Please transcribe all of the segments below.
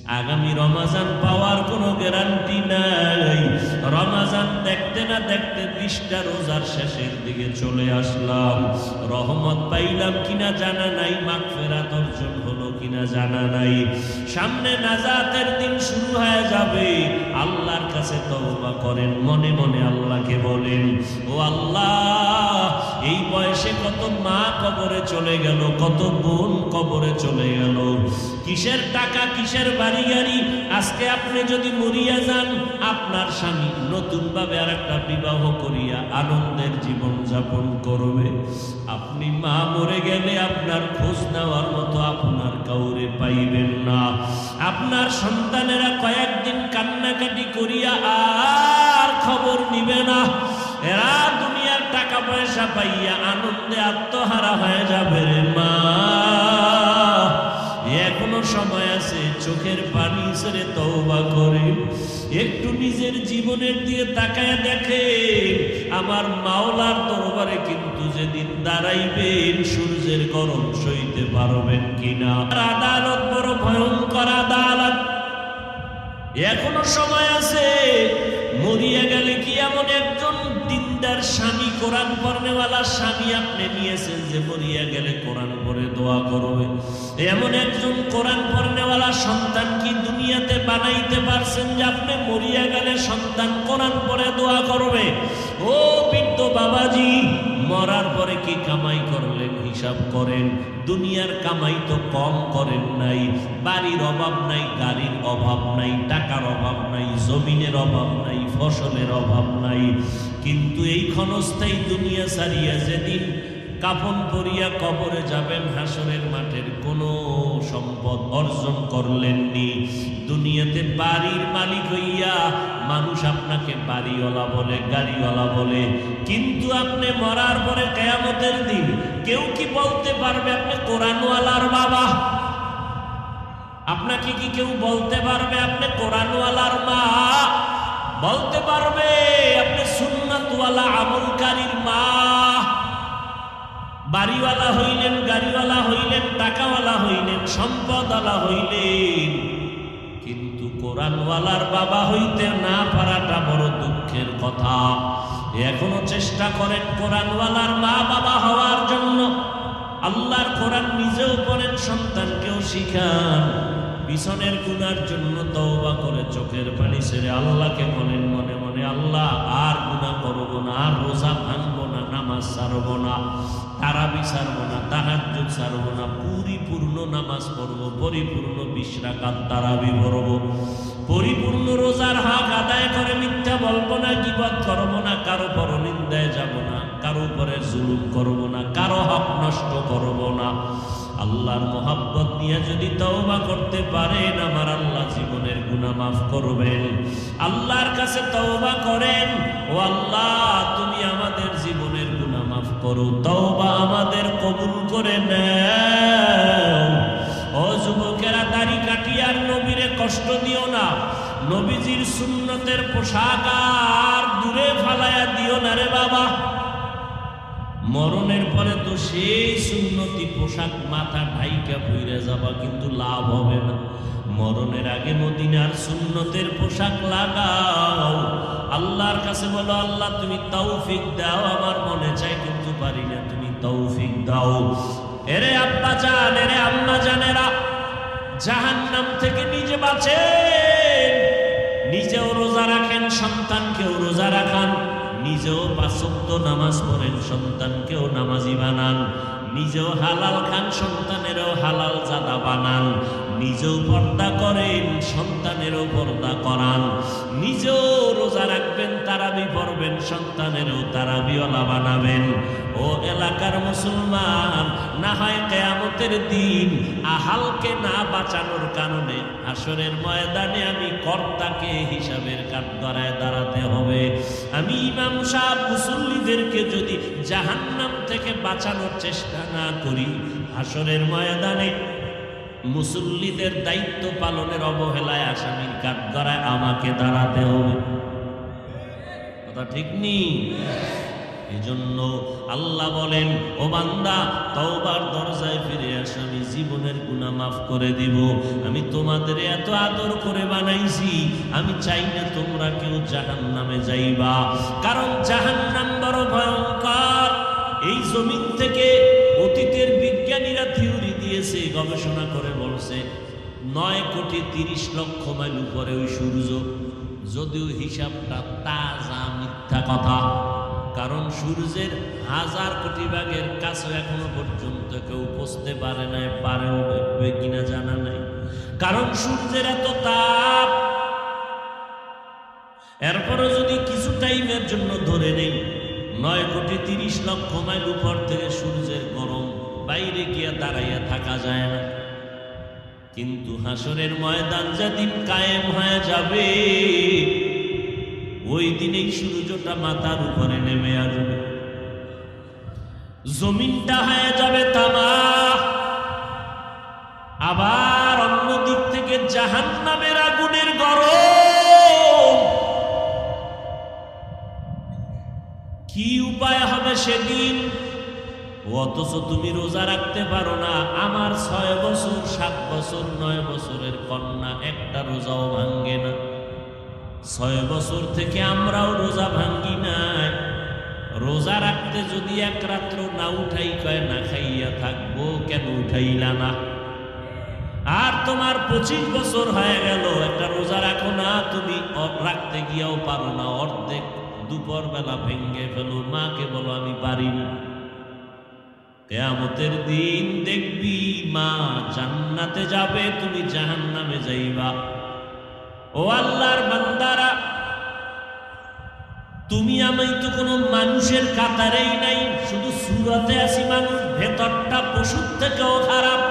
আগামী রমাজান পাওয়ার কোনো গ্যারান্টি নাই। রমাজান দেখতে না দেখতে 20টা রোজার শেষের দিকে চলে আসলাম। রহমত পাইলাম কিনা জানা নাই, মাগফিরাত অর্জন হলো কিনা জানা নাই। সামনে নাজাতের দিন শুরু হয়ে যাবে। আল্লাহর কাছে তওবা করেন, মনে মনে আল্লাহকে বলেন, ও আল্লাহ, এই বয়সে কত মা কবরে চলে গেল, কত বোন কবরে চলে গেল, কিসের টাকা কিসের বাড়ি গাড়ি। আজকে আপনি যদি মরিয়া যান, আপনার স্বামী নতুন ভাবে আর একটা বিবাহ করিয়া আনন্দের জীবন যাপন করবে। আপনি মা মরে গেলে আপনার খোঁজ নেওয়ার মতো আপনার কাউরে পাইবেন না। আপনার সন্তানেরা কয়েকদিন কান্নাকাটি করিয়া আর খবর নিবে না। এরা দুনিয়ার টাকা পয়সা পাইয়া আনন্দে আত্মহারা হয়ে যাবে রে মা। এখনো সময় আছে, চোখের পানি ছেড়ে তওবা করে একটু নিজের জীবনের দিকে তাকায় দেখে। আমার মাওলার দরবারে কিন্তু যেদিন দাঁড়াইবেন, সূর্যের গরম সইতে পারবেন কিনা। আদালত বড় ভয়ঙ্কর আদালত। এখনো সময় আছে। মরিয়া গেলে কি এমন একজন দিনদার স্বামী, কোরআন পড়নেওয়ালা স্বামী আপনি নিয়েছেন যে মরিয়া গেলে কোরআন পড়ে দোয়া করবে? এমন একজন কোরআন পড়নেওয়ালা সন্তান কি দুনিয়াতে বানাইতে পারছেন যে আপনি মরিয়া গেলে সন্তান কোরআন পড়ে দোয়া করবে? ও বৃদ্ধ বাবাজি, মরার পরে কি কামাই করলেন হিসাব করেন। দুনিয়ার কামাই তো কম করেন নাই। বাড়ির অভাব নাই, গাড়ির অভাব নাই, টাকার অভাব নাই, জমিনের অভাব নাই, ফসলের অভাব নাই। কিন্তু এই ক্ষণস্থায়ী দুনিয়া ছাড়িয়া যেদিন কাফন পরিয়া কবরে যাবেন, হাসরের মাঠের কোনো সম্পদ অর্জন করলেননি। দুনিয়াতে বাড়ির মালিক হইয়া মানুষ আপনাকে বাড়িওয়ালা বলে, গাড়িওয়ালা বলে, কিন্তু আপনি মরার পরে কিয়ামতের দিন কেউ কি বলতে পারবে আপনি কোরআনওয়ালার বাবা? আপনাকে কি কেউ বলতে পারবে আপনি কোরআনওয়ালার মা? বলতে পারবে আপনি সুন্নাতওয়ালা আমলকারীর মা? বাড়িওয়ালা হইলেন, গাড়িওয়ালা হইলেন, টাকাওয়ালা হইলেন, সম্পদওয়ালা হইলেন, কিন্তু কোরআনওয়ালার বাবা হইতে না পারাটা বড় দুঃখের কথা। এখনো চেষ্টা করেন কোরআনওয়ালার মা বাবা হওয়ার জন্য। আল্লাহর কোরআন নিজেও পড়েন, সন্তানকেও শিখান। পিছনের গুনার জন্য তওবা করে চোখের পানি ছেড়ে আল্লাহকে বলেন মনে মনে, আল্লাহ আর গুনাহ করব না, আর রোজা ভাঙবো না, নামাজ ছাড়ব না, তারাবি ছাড়ব না, তাহাজ্জুদ ছাড়ব না, পরিপূর্ণ নামাজ পড়ব, পরিপূর্ণ 20 রাকাত তারাবি পড়ব, পরিপূর্ণ রোজার হক আদায় করে মিথ্যা বলবো না, গীবত করব না, কারো পরনিন্দায় যাব না, কারো উপরে জুলুম করব না, কারো হক নষ্ট করব না। আল্লাহর মোহাব্বত নিয়ে যদি তওবা করতে পারেন, আমার আল্লাহ জীবনের গুনাহ মাফ করবেন। আল্লাহর কাছে তওবা করেন, ও আল্লাহ তুমি আমাদের জীবনের গুনাহ মাফ করো, তওবা আমাদের কবুল করে নাও। ও যুবকেরা, দাড়ি কাটিয়ে আর নবীরে কষ্ট দিও না। নবীজির সুন্নতের পোশাক আর দূরে ফালায়া দিও না রে বাবা। মরণের পরে তো সেই সুন্নতি পোশাক মাথা ঢাইকা পইরা যাবা, কিন্তু লাভ হবে না। মরণের আগে মদিনার সুন্নতের পোশাক লাগাও। আল্লাহর কাছে বলো, আল্লাহ তুমি তৌফিক দাও, আমার মনে চাই কিন্তু পারি না, তুমি তৌফিক দাও। এরে আব্বা জান, এরে আম্মা জানেরা, জাহান্নাম থেকে নিজে বাঁচেন, নিজেও রোজা রাখেন, সন্তানকেও রোজা রাখান, নিজেও 5 ওয়াক্ত নামাজ পড়েন, সন্তানকেও নামাজি বানান, নিজেও হালাল খান, সন্তানেরও হালাল জাদা বানান, নিজেও পর্দা করেন, সন্তানেরও পর্দা করান, নিজেও রোজা রাখবেন, তারাবি পড়বেন, সন্তানেরও তারাবিওয়ালা বানাবেন। ও এলাকার মুসলমান, না হয় কিয়ামতের দিন আহালকে না বাঁচানোর কারণে হাসরের ময়দানে আমি কর্তাকে হিসাবের কাঠগড়ায় দাঁড়াতে হবে। আমি ইমাম সাহেব মুসল্লিদেরকে যদি জাহান্নাম থেকে বাঁচানোর চেষ্টা না করি, হাসরের ময়দানে মুসল্লিদের দায়িত্ব পালনের অবহেলায় আসামির কাঠগড়ায় আমাকে দাঁড়াতে হবে। কথা ঠিক নেই? এজন্য আল্লাহ বলেন, ও বান্দা, তওবার দরজায় ফিরে আসো, আমি জীবনের গুনাহ মাফ করে দিব। আমি তোমাদের এত আদর করে বানাইছি, আমি চাই না তোমরা কেউ জাহান্নামে যাইবা, কারণ জাহান্নাম বড় ভয়ঙ্কর। এই জমিন থেকে অতীতের বিজ্ঞানীরা থিওরি দিয়েছে, গবেষণা করে বলছে 9,30,00,000 মাইল উপরে ওই সূর্য, যদিও হিসাবটা তাজা মিথ্যা কথা, কারণ সূর্যের 1000 কোটি ভাগের কাছে এখনো পর্যন্ত কেউ পৌঁছতে পারে নাই, পারেও কিনা জানা নাই, কারণ সূর্যের এত তাপ। এরপরও যদি কিছু টাইমের জন্য ধরে নেই 9,30,00,000 মাইল উপর থেকে সূর্যের গরম, বাইরে গিয়া দাঁড়াইয়া থাকা যায় না, কিন্তু হাসরের ময়দান যেদিন কায়েম হয়ে যাবে, ওই দিনেই সূর্যটা মাথার উপরে নেমে আসবে, জমিনটা হয়ে যাবে তামা। আবার অন্য দিক থেকে জাহান্নামের আগুনের গরম। কি উপায় হবে সেদিন? অথচ তুমি রোজা রাখতে পারো না। আমার 6 বছর 7 বছর 9 বছরের কন্যা একটা রোজাও ভাঙ্গে না। 6 বছর থেকে আমরাও রোজা ভাঙ্গি নাই। রোজা রাখতে যদি এক রাত্র না উঠাই, কয় না খাইয়া থাকবো, কেন উঠাইলা না? আর তোমার 25 বছর হয়ে গেল, একটা রোজা রাখো না, তুমি রাখতে গিয়াও পারো না, অর্ধেক দুপুর বেলা ভেঙ্গে ফেলো, মাকে বলো আমি পারি না। কিয়ামতের দিন দেখবি মা জান্নাতে যাবে, তুমি জাহান্নামে যাইবা। ও আল্লাহর বান্দারা, তুমি আমি তো কোনো মানুষের কাতারেই নাই, শুধু সুরাতে আছি মানুষ, ভেতরটা পশুর থেকেও খারাপ।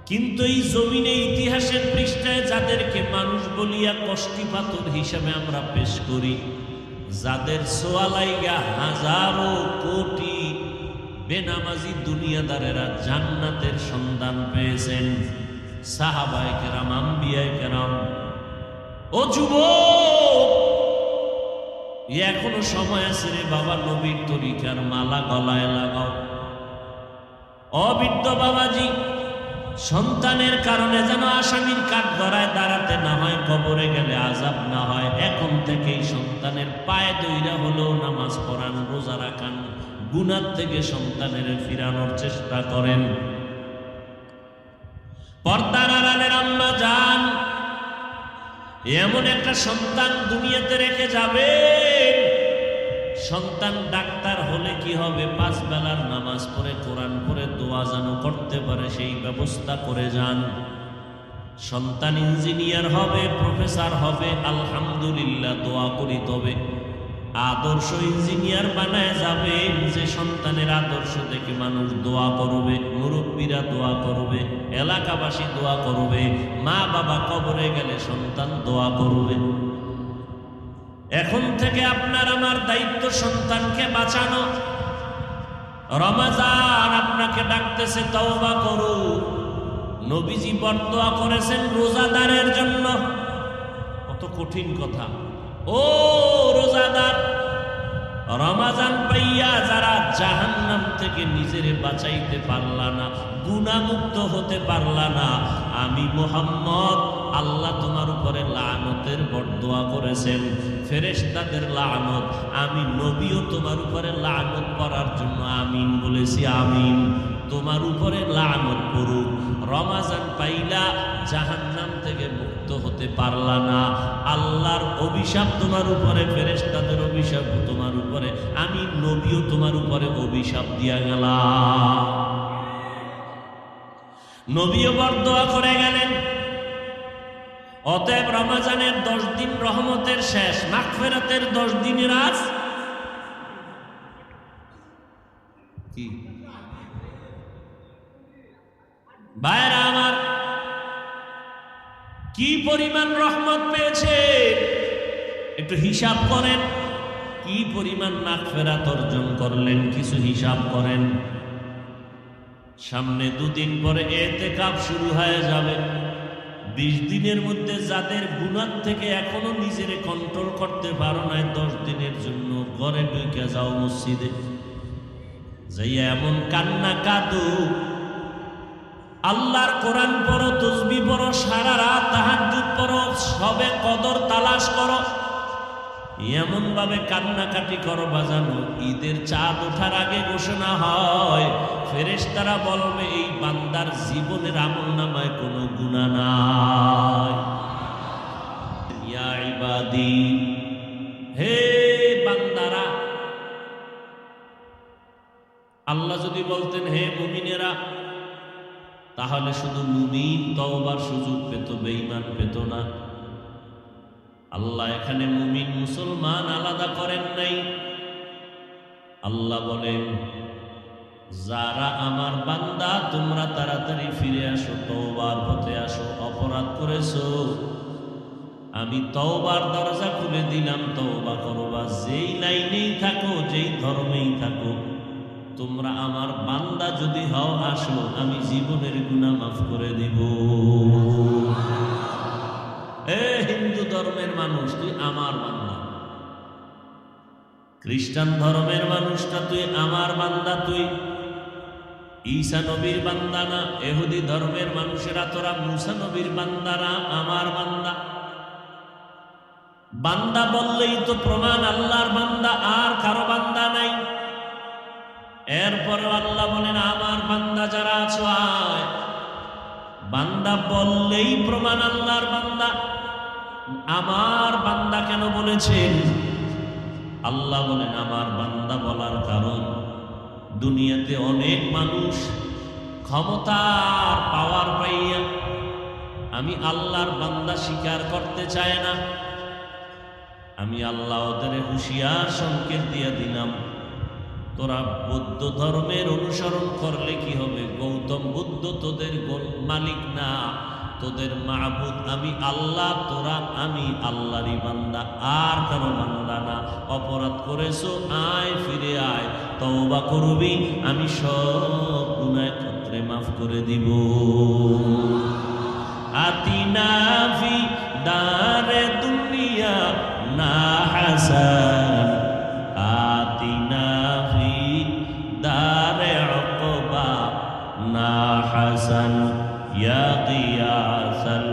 কিন্তু এই জমিনে ইতিহাসের পৃষ্ঠায় যাদেরকে মানুষ বলিয়া কষ্টি পাথর হিসাবে আমরা পেশ করি, যাদের সোয়ালাইগা হাজারো কোটি বেনামাজি দুনিয়াদারেরা জান্নাতের সন্ধান পেয়েছেন, সাহাবায়ে কেরাম, আম্বিয়ায়ে কেরাম। ও যুবক, এখনো সময় আছে রে বাবা, নবীর তরিকার মালা গলায় লাগাও। অবৃদ্ধ বাবাজি, সন্তানের কারণে যেন আসামির কাঠগড়ায় দাঁড়াতে না হয়, কবরে গেলে আযাব না হয়, এখন থেকেই সন্তানের পায়ে দইরা হলেও নামাজ পড়ান, রোজা রাখান, গুনাহ থেকে সন্তানের ফিরানোর চেষ্টা করেন। পর্দার আড়ালের আম্মা জান, এমন একটা সন্তান দুনিয়াতে রেখে যাবেন, সন্তান ডাক্তার হলে কি হবে, 5 বেলার নামাজ পড়ে কোরআন পড়ে দোয়া যেন করতে পারে, সেই ব্যবস্থা করে যান। সন্তান ইঞ্জিনিয়ার হবে, প্রফেসর হবে, আলহামদুলিল্লাহ, দোয়া করি। তবে আদর্শ ইঞ্জিনিয়ার বানায় যাবেন, যে সন্তানের আদর্শ দেখে মানুষ দোয়া করবে, মুরব্বীরা দোয়া করবে, এলাকাবাসী দোয়া করবে, মা বাবা কবরে গেলে সন্তান দোয়া করবে। এখন থেকে আপনার আমার দায়িত্ব সন্তানকে বাঁচানো। রমজান আপনাকে ডাকতেছে, তওবা করো। নবীজি বরদোয়া করেছেন রোজাদারের জন্য। কত কঠিন কথা। ও রোজাদার, রমজান পাইয়া যারা জাহান্নাম থেকে নিজেরে বাঁচাইতে পারলা না, গুনাহমুক্ত হতে পারলা না, আমি মুহাম্মদ, আল্লাহ তোমার উপরে লানতের বরদোয়া করেছেন, ফেরেশতাদের লানত, আমি নবীও তোমার উপরে লানত করার জন্য আমিন বলেছি। আমিন। তোমার উপরে লানত করুক। রমজান পাইলা, জাহান্নাম থেকে মুক্ত হতে পারলা না, আল্লাহর অভিশাপ তোমার উপরে, ফেরেশতাদের অভিশাপ তোমার উপরে, আমি নবীও তোমার উপরে অভিশাপ দিয়া গেলাম। নবীও বরদোয়া করে গেলেন। অতএব রমজানের 10 দিন রহমতের শেষ, মাগফিরাতের 10 দিনের আজ কি ভাইরা আমার, কি পরিমাণ রহমত পেয়েছে একটু হিসাব করেন। কি পরিমাণ মাগফিরাত অর্জন করলেন, কিছু হিসাব করেন। সামনে 2 দিন পরে ইতিকাফ শুরু হয়ে যাবে। 20 দিনের মধ্যে যাদের গুনাহ থেকে এখনো নিজের কন্ট্রোল করতে পারো না, 10 দিনের জন্য ঘরে ঢুকে যাও মসজিদে, যাইয়া এমন কান্না কাঁদো, আল্লাহর কোরআন পড়ো, তাসবিহ পড়ো, সারা রাত তাহাজ্জুদ পড়ো, সবে কদর তালাশ করো, এমন ভাবে কান্নাকাটি করো বাজানো, ঈদের চাঁদ ওঠার আগে ঘোষণা হয়, ফেরেশতারা বলবে এই বান্দার জীবনের আমলনামায় কোনো গুনাহ নাই। ইয়া ইবাদি, হে বান্দারা, আল্লাহ যদি বলতেন হে মুমিনেরা, তাহলে শুধু মুমিন তওবার সুযোগ পেত, বেঈমান পেত না। আল্লাহ এখানে মুমিন মুসলমান আলাদা করেন নাই। আল্লাহ বলেন, যারা আমার বান্দা তোমরা তাড়াতাড়ি ফিরে আসো, তওবার পথে আসো, অপরাধ করেছো, আমি তওবার দরজা খুলে দিলাম, তওবা করবা, যেই লাইনেই থাকো, যেই ধর্মেই থাকো, তোমরা আমার বান্দা যদি হও আসো, আমি জীবনের গুনাহ মাফ করে দিব। এ হিন্দু ধর্মের মানুষ, তুই আমার বান্দা। খ্রিস্টান ধর্মের মানুষটা তুই আমার বান্দা, তুই ঈসা নবীর বান্দা না। ইহুদি ধর্মের মানুষেরা তোরা মুসা নবীর বান্দা না, আমার বান্দা। বান্দা বললেই তো প্রমাণ আল্লাহর বান্দা, আর কারো বান্দা নাই। এরপর আল্লাহ বলেন, আমার বান্দা যারা আছো আয়। বান্দা বললেই প্রমাণ আল্লাহর বান্দা। আমার বান্দা কেন বলেছেন? আল্লাহ বলেন আমার বান্দা বলার কারণ, দুনিয়াতে অনেক মানুষ ক্ষমতার পাওয়ার পাইয়া আমি আল্লাহর বান্দা স্বীকার করতে চায় না। আমি আল্লাহ ওদের হুঁশিয়ার সংকেত দিয়ে দিলাম, তোরা বৌদ্ধ ধর্মের অনুসরণ করলে কি হবে? গৌতম বুদ্ধ তোদের মালিক না, তোদের মাবুদ আমি আল্লাহ, তোরা আমি আল্লাহরই বান্দা, আর কারো বান্দা না। অপরাধ করেছো, আয় ফিরে আয়, তওবা করবি, আমি সব গুনাহ ক্ষেত্রে মাফ করে দিব। আতিনা ফি দারে দুনিয়া না হাসান, আতিনা ফি দারে উকবা না হাসান, ইয়া গিয়াসাল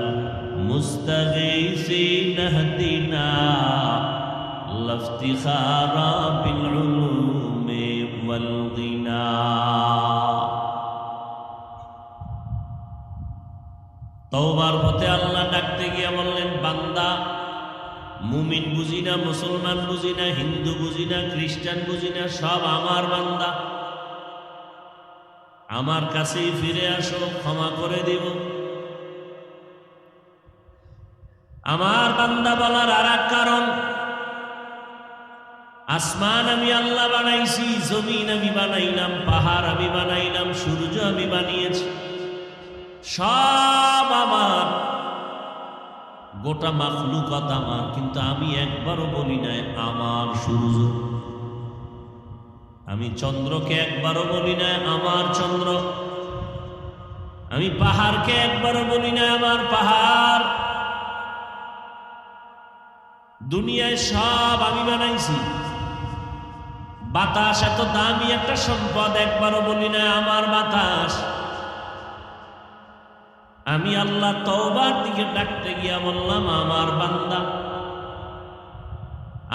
মুস্তাগীসিন ইহদিনা লাফতিখারা বিল উলুমি ওয়াল গিনা। তওবার পথে আল্লাহ ডাকতে গিয়ে বললেন, বান্দা, মুমিন বুঝি না, মুসলমান বুঝি না, হিন্দু বুঝি না, খ্রিস্টান বুঝি না, সব আমার বান্দা। আমার কাছেই ফিরে আসো, ক্ষমা করে দিব। আমার বান্দা বলার আর এক কারণ, আসমান আমি আল্লাহ বানাইছি, জমিন আমি বানাইলাম, পাহাড় আমি বানাইলাম, সূর্য আমি বানিয়েছি, সব আমার, গোটা মাখলুকাত আমার। কিন্তু আমি একবারও বলি নাই আমার সূর্য, আমি চন্দ্রকে একবারও বলি নাই আমার চন্দ্র, আমি পাহাড়কে একবারও বলি নাই আমার পাহাড়। দুনিয়ায় সব আমি বানাইছি। বাতাস এত দামি একটা সম্পদ, একবারও বলি নাই আমার বাতাস। আমি আল্লাহ তওবার দিকে ডাকতে গিয়া বললাম, আমার বান্দা,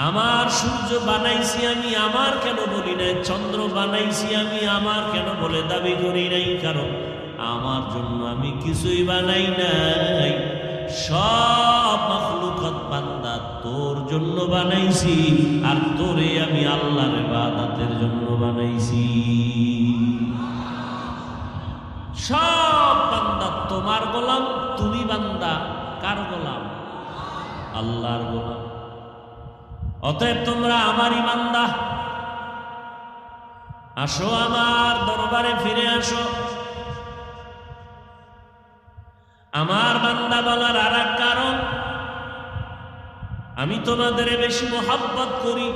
আমার সূর্য বানাইছি আমি, আমার কেন বলি নাই? চন্দ্র বানাইছি আমি, আমার কেন বলে দাবি করি নাই? কারণ আমার জন্য আমি কিছুই বানাই নাই, সব মাখলুকাত বান্দা তোর জন্য বানাইছি, আর তোরে আমি আল্লাহর ইবাদতের জন্য বানাইছি। সব বান্দা তোমার গোলাম, তুমি বান্দা কার গোলাম? আল্লাহর গোলাম। অতএব তোমরা আমারই বান্দা, আসো আমার দরবারে ফিরে আসো। আমার বান্দা বলার আর এক কারণ, আমি তোমাদের বেশি মোহাব্বত করি,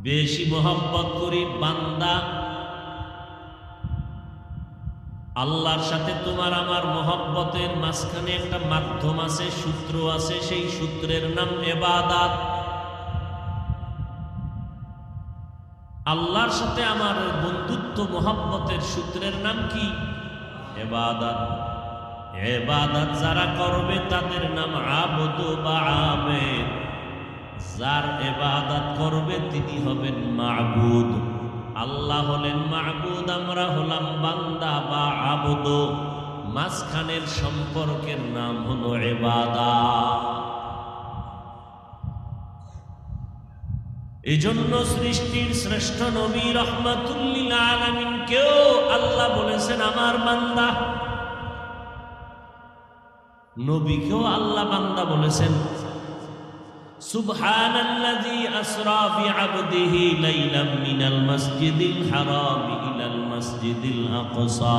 বেশি মোহাব্বত করি। বান্দা আল্লাহর সাথে তোমার আমার মহব্বতের মাঝখানে একটা মাধ্যম আছে, সূত্র আছে, সেই সূত্রের নাম ইবাদত। আল্লাহর সাথে আমার বন্ধুত্ব মহব্বতের সূত্রের নাম কি? ইবাদত। ইবাদত যারা করবে তাদের নাম আবদ বা আবেদ। যার ইবাদত করবে তিনি হবেন মাবুদ। আল্লাহ হলেন মাবুদ, আমরা হলাম বান্দা বা আবদ। মাঝখানের সম্পর্কের নাম হলো ইবাদত। এজন্য সৃষ্টির শ্রেষ্ঠ নবী রাহমাতুল লিল আলামিন কেও আল্লাহ বলেছেন আমার বান্দা। নবীকেও আল্লাহ বান্দা বলেছেন। সুবহানাল্লাযী আসরা বিআবদিহি লাইলাম মিনাল মাসজিদিল হারাম ইলাল মাসজিদিল আকসা।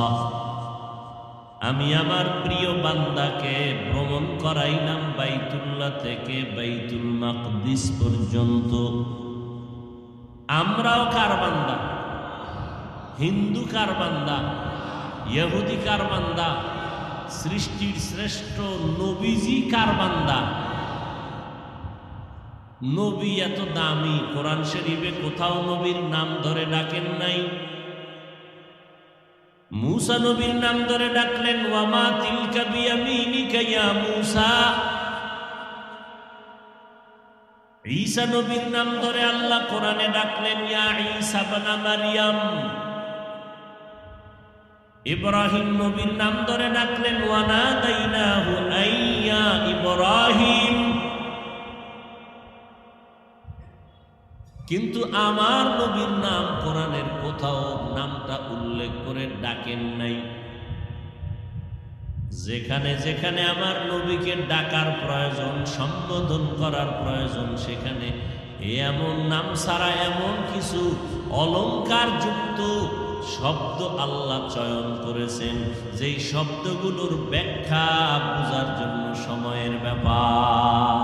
আমি আমার প্রিয় বান্দাকে ভ্রমণ করাইলাম বাইতুল্লাহ থেকে বাইতুল মাকদিস পর্যন্ত। আমরাও কার বান্দা? হিন্দু কার বান্দা? ইহুদি কার বান্দা? সৃষ্টির শ্রেষ্ঠ নবীজি কার বান্দা? নবী এত দামি, কোরআন শরীফে কোথাও নবীর নাম ধরে ডাকেন নাই। মূসা নবীর নাম ধরে ডাকলেন, ওয়ামা তিলকা বিয়ামিনিকা ইয়া মূসা। ঈসা নবীর নাম ধরে আল্লাহ কোরআনে ডাকলেন, ইয়া ঈসা ইবনে মারইয়াম। ইব্রাহিম নবীর নাম ধরে ডাকলেন, ওয়ানাদাইনাহু আইয়া ইব্রাহিম। কিন্তু আমার নবীর নাম কোরআনের কোথাও নামটা উল্লেখ করে ডাকেন নাই। যেখানে যেখানে আমার নবীকে ডাকার প্রয়োজন, সম্বোধন করার প্রয়োজন, সেখানে এমন নাম ছাড়া এমন কিছু অলংকার যুক্ত শব্দ আল্লাহ চয়ন করেছেন, যেই শব্দগুলোর ব্যাখ্যা বোঝার জন্য সময়ের ব্যাপার।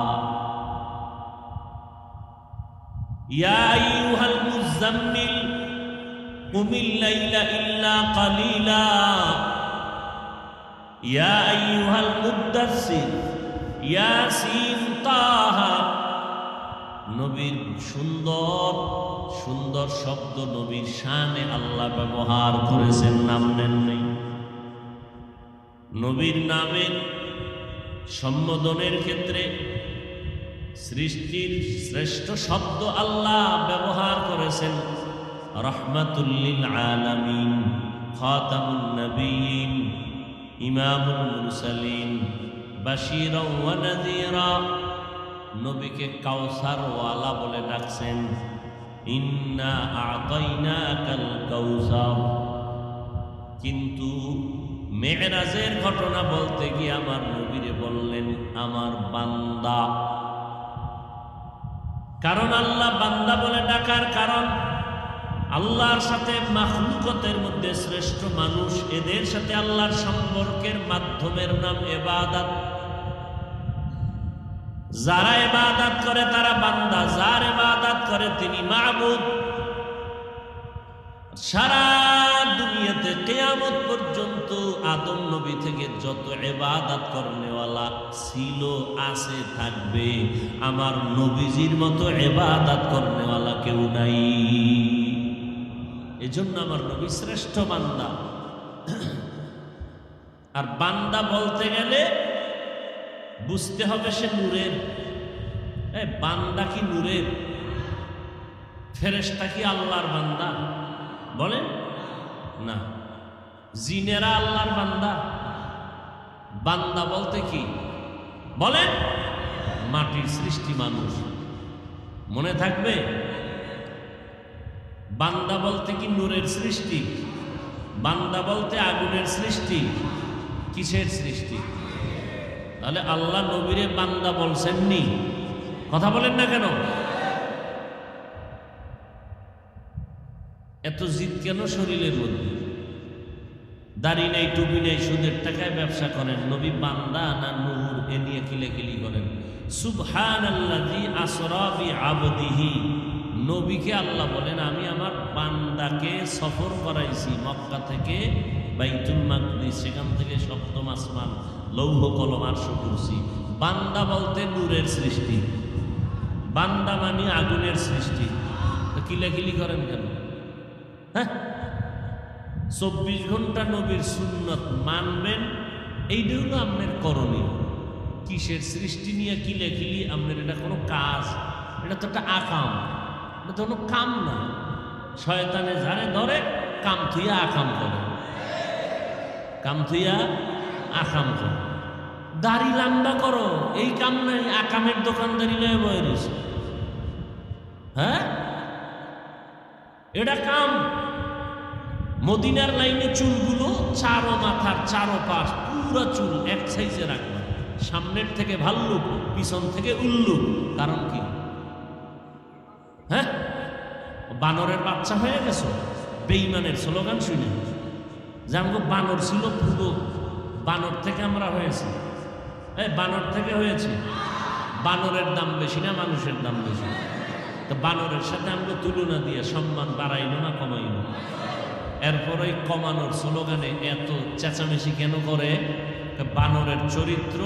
ইয়া আইয়ুহাল মুযাম্মিল কুমিল লাইলা ইল্লা কালিলা ইয়া আইয়ুহাল মুদ্দাসসির ইয়াসিন তাহা। নবীর সুন্দর সুন্দর শব্দ নবীর শানে আল্লাহ ব্যবহার করেছেন, নাম নেন নাই। নবীর নামের সম্বোধনের ক্ষেত্রে সৃষ্টির শ্রেষ্ঠ শব্দ আল্লাহ ব্যবহার করেছেন রাহমাতুল লিল আলামিন, খাতামুন নবিয়্যিন, ইমামুল মুরসালিন, বাশীরা ওয়া নাযীরা। নবীকে কাউসার ওয়ালা বলে ডাকছেন, ইন্না আ'তাইনাকাল কাউসার। কিন্তু মেরাজের ঘটনা বলতে গিয়ে আমার নবীরে বললেন আমার বান্দা। কারণ আল্লাহ বান্দা বলে ডাকার কারণ আল্লাহর সাথে মাখলুকতের মধ্যে শ্রেষ্ঠ মানুষ, এদের সাথে আল্লাহর সম্পর্কের মাধ্যমের নাম ইবাদত। যারা ইবাদত করে তারা বান্দা, যার ইবাদত করে তিনি মাবুদ। সারা দুনিয়াতে কিয়ামত পর্যন্ত আদম নবী থেকে যত ইবাদত করনেওয়ালা ছিল, আছে, থাকবে, আমার নবীজির মতো ইবাদত করনেওয়ালা কেউ নাই। এজন্য আমার নবী শ্রেষ্ঠ বান্দা। আর বান্দা বলতে গেলে বুঝতে হবে সে নূরের। বান্দা কি নূরের? ফেরেশতা কি আল্লাহর বান্দা? বলেন না। জিনেরা আল্লাহর বান্দা? বান্দা বলতে কি বলেন? মাটির সৃষ্টি মানুষ। মনে থাকবে? বান্দা বলতে কি নূরের সৃষ্টি? বান্দা বলতে আগুনের সৃষ্টি? কিসের সৃষ্টি? তাহলে আল্লাহ নবীরে বান্দা বলছেননি? কথা বলেন না কেন? এত জিদ কেন শরীরের মধ্যে? দাড়ি নেই, টুপি নেই, সুদের টাকায় ব্যবসা করেন, নবী বান্দা না নূর এ নিয়ে কিলেকিলি করেন। সুবহানাল্লাযী আসরা বিআবদিহি। নবীকে আল্লাহ বলেন আমি আমার বান্দাকে সফর করাইছি মক্কা থেকে বাইতুল মাকদিস, সেখান থেকে সপ্তম আসমান, লৌহ কলম, আরশ কুরসি। বান্দা বলতে নূরের সৃষ্টি, বান্দা মানে আগুনের সৃষ্টি। তো কিলাকিলি করেন কেন? হ্যাঁ, 24 ঘন্টা নবীর সুন্নত মানবেন, এইটা হলো আপনার করণীয়। কিসের সৃষ্টি নিয়ে কিলাকিলি? আপনার এটা কোনো কাজ? এটা তো একটা আকাম, এটা তো কোনো কাম না। শয়তানে ঝাড়ে ধরে, কাম থুইয়া আকাম করে, কাম থুইয়া আকাম করে। দাড়ি লম্বা করো, এই কাম নাই, আকামের দোকানদারি লয়ে বয়ে রয়েছে। হ্যাঁ, এটা কাম। মদিনার লাইনে চুলগুলো চারো মাথার চারো পাশ পুরো চুল এক সাইজে রাখবে, সামনের থেকে ভাল্লুক, পিছন থেকে উল্লুক। কারণ কি? হ্যাঁ, বানরের বাচ্চা হয়ে গেছো? বেঈমানের স্লোগান শুনে যে আমাকে বানর ছিল, পুরো বানর থেকে আমরা হয়েছি। বানর থেকে হয়েছে। বানরের দাম বেশি না মানুষের দাম বেশি? তো বানরের সাথে আমাকে তুলনা দিয়ে সম্মান বাড়াইল না কমাইল? এরপর ওই কমানোর স্লোগানে এত চেঁচামেচি কেন করে? বানরের চরিত্র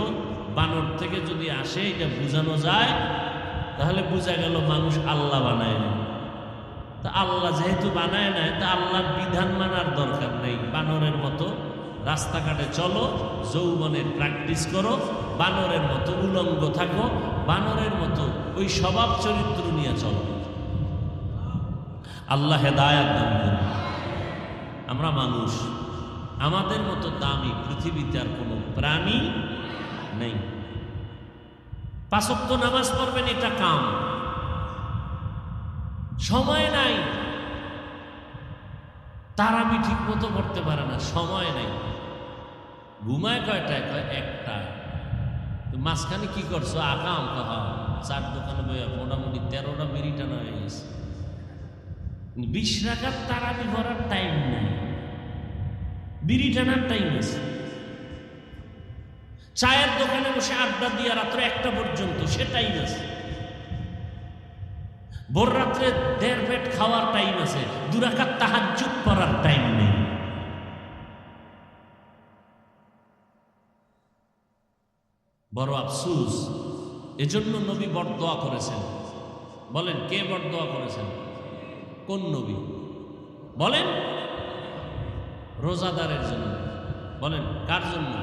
বানর থেকে যদি আসে এটা বোঝানো যায়, তাহলে বোঝা গেল মানুষ আল্লাহ বানায় না। তা আল্লাহ যেহেতু বানায় না, তা আল্লাহর বিধান মানার দরকার নেই। বানরের মতো রাস্তাঘাটে চলো, যৌবনের প্র্যাকটিস করো, বানরের মতো উলঙ্গ থাকো, বানরের মতো ওই স্বভাব চরিত্র নিয়ে চলো। আল্লাহ হেদায়েত দান করুন। আমরা মানুষ, আমাদের মতো দামি পৃথিবীতে আর কোনো প্রাণী নেই। 5 ওয়াক্ত নামাজ পড়বেন, এটা কাম। সময় নাই, তারাবি ঠিক মতো পড়তে পারে না, সময় নাই। ঘুমায় কয়টায়? কয় 1টায়। মাঝখানে কি করছো? আকাম। কহা চার দোকানে বইয়া মোটামুটি 13টা বিড়ি টানা হয়ে গেছে। 20 রাকাত তারাবি পড়ার টাইম নেই, বিড়ি টানার টাইম আছে। চায়ের দোকানে বসে আড্ডা দিয়ে রাত্রে 1টা পর্যন্ত, সে টাইম আছে। ভোর রাত্রে 1.5 পেট খাওয়ার টাইম আছে, 2 রাকাত তাহাজ্জুদ পড়ার টাইম নেই। বড় আফসোস। এজন্য নবী বরদোয়া করেছেন। বলেন কে বরদোয়া করেছেন? কোন নবী? বলেন। রোজাদারের জন্য। বলেন কার জন্য?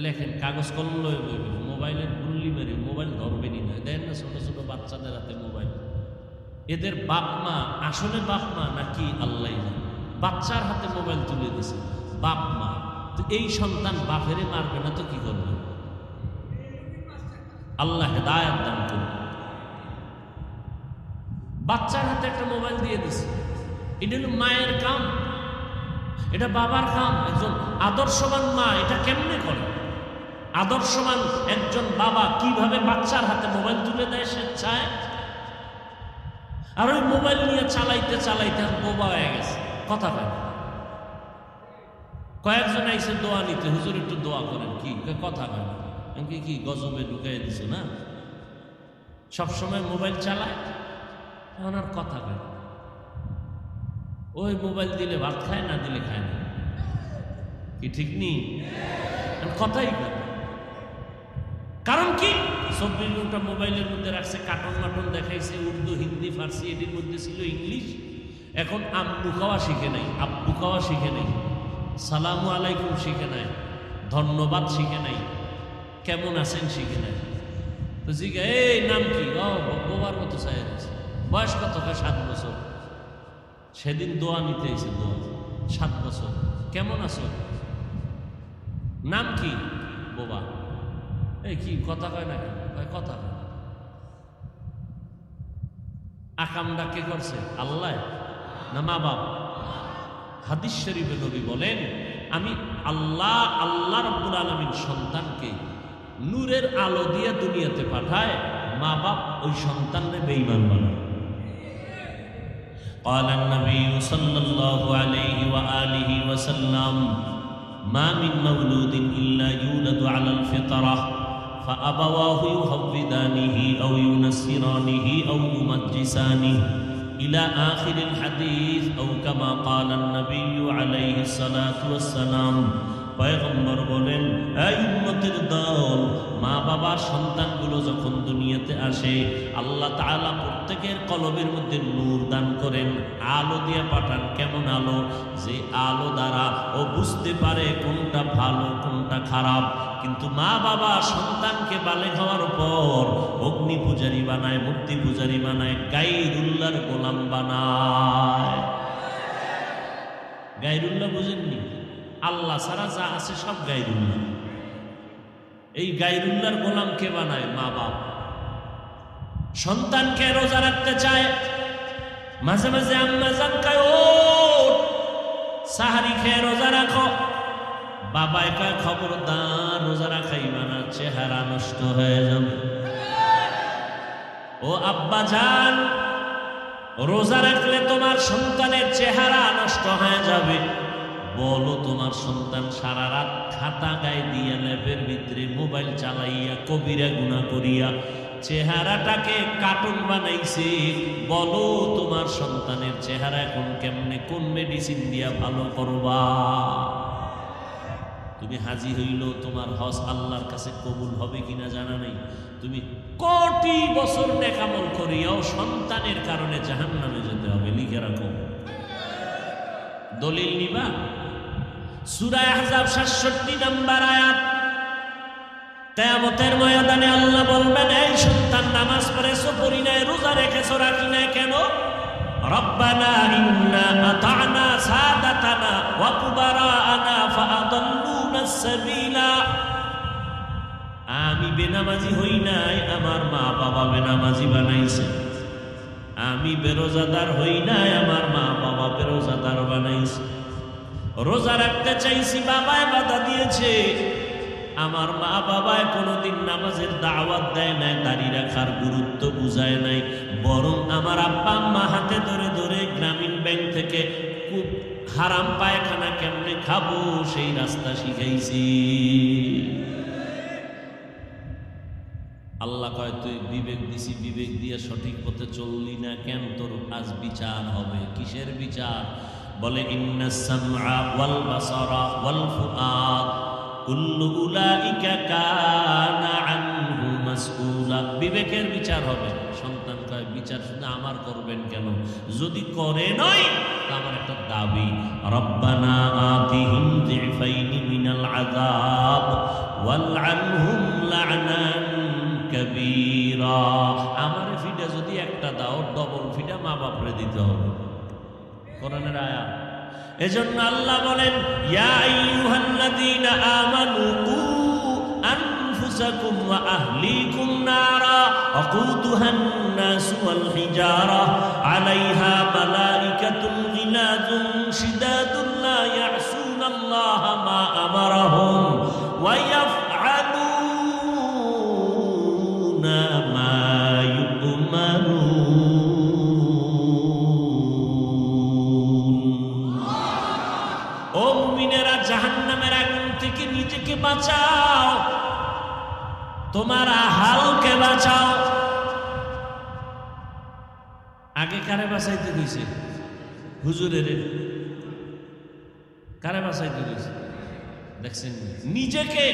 লেখেন, কাগজ কলম লয়ে বইবেন, মোবাইলের গুল্লি মেরে মোবাইল ধরবেনই না। দেন না ছোট ছোট বাচ্চাদের হাতে মোবাইল। এদের বাপ মা আসলে বাপ মা নাকি আল্লাহ জানে? বাচ্চার হাতে মোবাইল তুলে দিছে বাপ মা। তো এই সন্তান বাপেরে মারবে না তো কি করবে? আল্লাহ হেদায়েত দান করুন। বাচ্চার হাতে একটা মোবাইল দিয়ে দিছে, এটা হলো মায়ের কাম, এটা বাবার কাম। একজন আদর্শবান মা এটা কেমনে করে? আদর্শবান একজন বাবা কিভাবে বাচ্চার হাতে মোবাইল তুলে দেয় স্বেচ্ছায়? আর ওই মোবাইল নিয়ে চালাইতে চালাইতে বোবা হয়ে গেছে, কথা পায়। কয়েকজন আইসে দোয়া নিতে, হুজুর একটু দোয়া করেন। কি কথা পায়? এমনকি কি গজবে ঢুকাই দিছে না? সবসময় মোবাইল চালায়, এখন আর কথা পায়। ওই মোবাইল দিলে ভাত খায়, না দিলে খায় না। কি ঠিক নেই? কথাই করে। কারণ কি? 24 ঘন্টা মোবাইলের মধ্যে রাখছে, কার্টুন মাটুন দেখাইছে, উর্দু, হিন্দি, ফার্সি, এটির মধ্যে ছিল ইংলিশ। এখন আম্মু খাওয়া শিখে নাই, আব্বু খাওয়া শিখে নাই, সালামু আলাইকুম শিখে নাই, ধন্যবাদ শিখে নাই, কেমন আছেন শিখে নাই। তো জিজ্ঞা, এই নাম কি? বোবার মতো চাই আছে। বয়স কত? 7 বছর। সেদিন দোয়া নিতে এসে, দোয়া 7 বছর। কেমন আছো? নাম কি? বোবা। এই কি কথা কয় না? কথা কয়। আকামটা কে করছে? আল্লাহ না মা বাপ? হাদিস শরীফে নবী বলেন, আমি আল্লাহ রাব্বুল আলামিন সন্তানকে নূরের আলো দিয়ে দুনিয়াতে পাঠায়, মা বাপ ওই সন্তানকে বেঈমান বানায়। قال النبي صلى الله عليه وآله وسلم ما من مولود إلا يولد على الفطرة فأبواه يهودانه أو ينصرانه أو يمجسانه ইলা আখিরিল হাদিস আও কামা ক্বালান নবী আলাইহিস সালাতু ওয়াস সালাম। পয়গম্বর বলেন, এই উম্মতের দল, মা বাবার সন্তানগুলো যখন দুনিয়াতে আসে আল্লাহ তাআলা প্রত্যেকের কলবের মধ্যে নূর দান করেন, আলো দিয়ে পাঠান। কেমন আলো? যে আলো দ্বারা ও বুঝতে পারে কোনটা ভালো কোনটা খারাপ। কিন্তু মা বাবা সন্তানকে বালেগ হওয়ার পর অগ্নি পূজারী বানায়, মূর্তি পূজারী বানায়, গায়রুল্লাহর গোলাম বানায়। গায়রুল্লাহ বুঝেননি? আল্লাহ ছাড়া যা আছে সব গায়রুল্লাহ। এই গায়রুল্লাহর গোলাম কে বানায়? মা বাপ। সন্তানকে রোজা রাখতে চায়, মাঝে মাঝে আম্মা জান কয় ওঠ সাহারি খেয়ে রোজা রাখো, বাবাই কয় খবরদার রোজা রাখাইবা না, চেহারা নষ্ট হয়ে যাবে। ও আব্বা জান, রোজা রাখলে তোমার সন্তানের চেহারা নষ্ট হয়ে যাবে। বলো, তোমার সন্তান সারা রাত খাতা গায়ে দিয়া ল্যাপের ভিতরে মোবাইল চালাইয়া কবিরা গুনাহ করিয়া চেহারাটাকে কার্টুন বানাইছে। বলো, তোমার সন্তানের চেহারা এখন কেমনে, কোন মেডিসিন দিয়া ভালো করবা? তুমি হাজি হইল, তোমার হজ আল্লাহর কাছে কবুল হবে কিনা জানা নেই। তুমি কোটি বছর নেকামল করিয়াও সন্তানের কারণে জাহান্নামে যেতে হবে, লিখে রাখো। দলিল নিবা? সূরা আহজাব ৬৭ নম্বর আয়াত। কিয়ামতের ময়দানে আল্লাহ বলবেন, এই সন্তান নামাজ পড়েছো পড়ি নাই, রোজা রেখেছো রাখি নাই কেন? রব্বানা ইন্না আতা'না সাদাতানা ওয়া কুবারা'ানা ফাআদাল্লুনাস সাবিলা। আমি বেনামাজি হই নাই, আমার মা বাবা বেনামাজি বানাইছে। আমি বেরোজাদার হই নাই, আমার মা বাবা বেরোজাদার বানাইছে। রোজা রাখতে চাইছি, বাবায় বাধা দিয়েছে। আমার মা বাবায় কোনোদিন নামাজের দাওয়াত দেয় নাই, দাড়ি রাখার গুরুত্ব বুঝায় নাই, বরং আমার আব্বা আম্মা হাতে ধরে ধরে গ্রামীণ ব্যাংক থেকে খুব হারাম পায়খানা কেমনে খাবো সেই রাস্তা শিখাইছি। আল্লাহ কয়, তুই বিবেক দিছি, বিবেক দিয়ে সঠিক পথে চললি না কেন? তোর আজ বিচার হবে। কিসের বিচার? বলে, ইন্নাস সামআ ওয়াল বাসারা ওয়াল ফুআদ কুল্লু উলাইকা কানা আনহু মাসউলা। বিবেকের বিচার হবে। সন্তান কয়, বিচার শুধু আমার করবেন কেন? যদি করে নয় তা আমার একটা দাবি, রব্বানা আতিহিম যিফাইনি মিনাল আযাব ওয়ালআনহুম লা'নান কাবীরা। আমার ফিডা যদি একটা দাও, ডবল ফিডা মা বাপরে দিতে হবে। কোরআনের আয়াত। এজন্য আল্লাহ বলেন, ইয়া আইয়ুহাল্লাযীনা আমানু কু আনফুসাকুম ওয়া আহলিকুম নারা ওয়াকুদুহান নাস ওয়াল হিজারা আলাইহা মালাইকাতুন গিলাযুন শিদাদুন লা ইয়াসুনাল্লাহা মা আমারাহুম ওয়া ইয়াফআলুনা মা ইউমারুন। ও মুমিনেরা, জাহান্নামের আগুন থেকে নিজেকে বাঁচাও, তোমার আহালকে বাঁচাও। আগে কারে বাঁচাইতে গেছে? হুজুরের। কারে বাঁচাইতে গেছে? দেখছেন, নিজেকে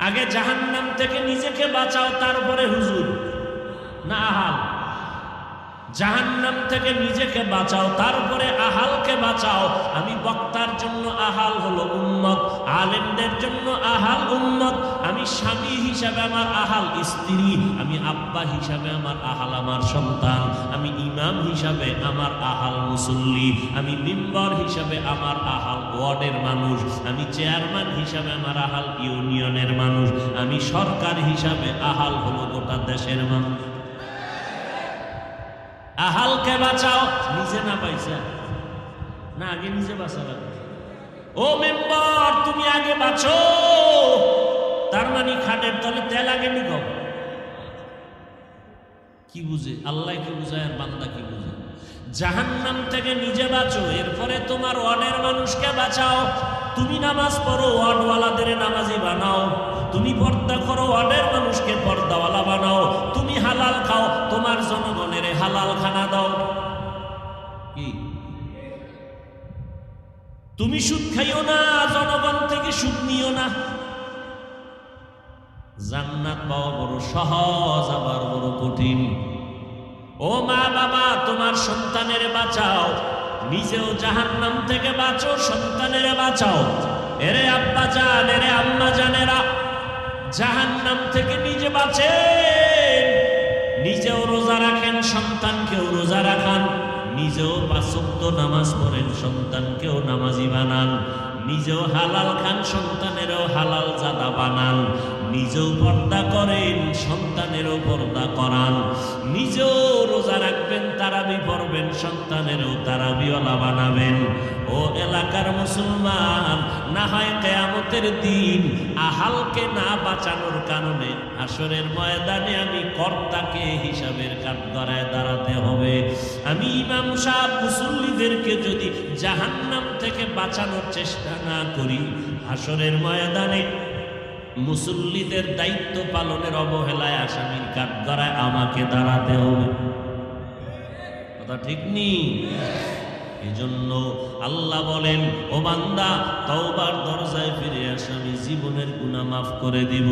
আগে জাহান্নাম থেকে নিজেকে বাঁচাও, তারপরে হুজুর না আহাল। জাহান্নাম থেকে নিজেকে বাঁচাও, তারপরে আহালকে বাঁচাও। আমি বক্তার জন্য আহাল হলো উম্মত, আলেমদের জন্য আহাল উম্মত। আমি স্বামী হিসাবে আমার আহাল স্ত্রী, আমি আব্বা হিসাবে আমার আহাল আমার সন্তান, আমি ইমাম হিসাবে আমার আহাল মুসল্লি, আমি মেম্বার হিসাবে আমার আহাল ওয়ার্ডের মানুষ, আমি চেয়ারম্যান হিসাবে আমার আহাল ইউনিয়নের মানুষ, আমি সরকার হিসাবে আহাল হলো গোটা দেশের মানুষ। আহালকে বাঁচাও, নিজে না পাইছে না, আগে নিজে বাঁচা লাগবে। ও মেম্বার, তুমি আগে বাঁচো। তার মানে খাটের তলে তেল আগে নিকো। কি বুঝে? আল্লাহ কি বুঝায় আর বান্দা কি বুঝে? জাহান্নাম থেকে নিজে বাঁচো, এরপরে তোমার ওয়ার্ডের মানুষকে বাঁচাও। তুমি নামাজ পড়ো, ওয়ার্ডওয়ালাদের নামাজি বানাও। তুমি পর্দা করো, ওয়ার্ডের মানুষকে পর্দাওয়ালা বানাও। তুমি হালাল খাও, তোমার জনগণের হালাল খানা দাও। কি তুমি সুদ খাইও না, জনগণ থেকে সুদ নিও না। জান্নাত পাওয়া বড় সহজ, আবার বড় কঠিন। ও মা বাবা, তোমার সন্তানের বাঁচাও, নিজেও জাহান্নাম থেকে বাঁচো, সন্তানের বাঁচাও। এরে আব্বা জান, এরে আম্মা জানেরা, জাহান্নাম থেকে নিজে বাঁচেন, নিজেও রোজা রাখেন, সন্তানকেও রোজা রাখান। নিজেও 5 ওয়াক্ত নামাজ পড়েন, সন্তানকেও নামাজি বানান। নিজেও হালাল খান, সন্তানেরও হালাল জাদা বানান। নিজেও পর্দা করেন, সন্তানেরও পর্দা করান। নিজেও রোজা রাখবেন, তারাবি পড়বেন, সন্তানেরও তারাবিওয়ালা বানাবেন। ও এলাকার মুসলমান, না হয় কিয়ামতের দিন আহালকে না বাঁচানোর কারণে হাসরের ময়দানে আমি কর্তাকে হিসাবের কাঠগড়ায় দাঁড়াতে হবে। আমি ইমাম সাহেব মুসল্লিদেরকে যদি জাহান্নাম থেকে বাঁচানোর চেষ্টা না করি, হাসরের ময়দানে মুসল্লিদের দায়িত্ব পালনের অবহেলায় আসামির কাঠগড়ায় আমাকে দাঁড়াতে হবে। কথা ঠিক নেই? এজন্য আল্লাহ বলেন, ও বান্দা, তওবার দরজায় ফিরে আস, আমি জীবনের গুনাহ মাফ করে দিব।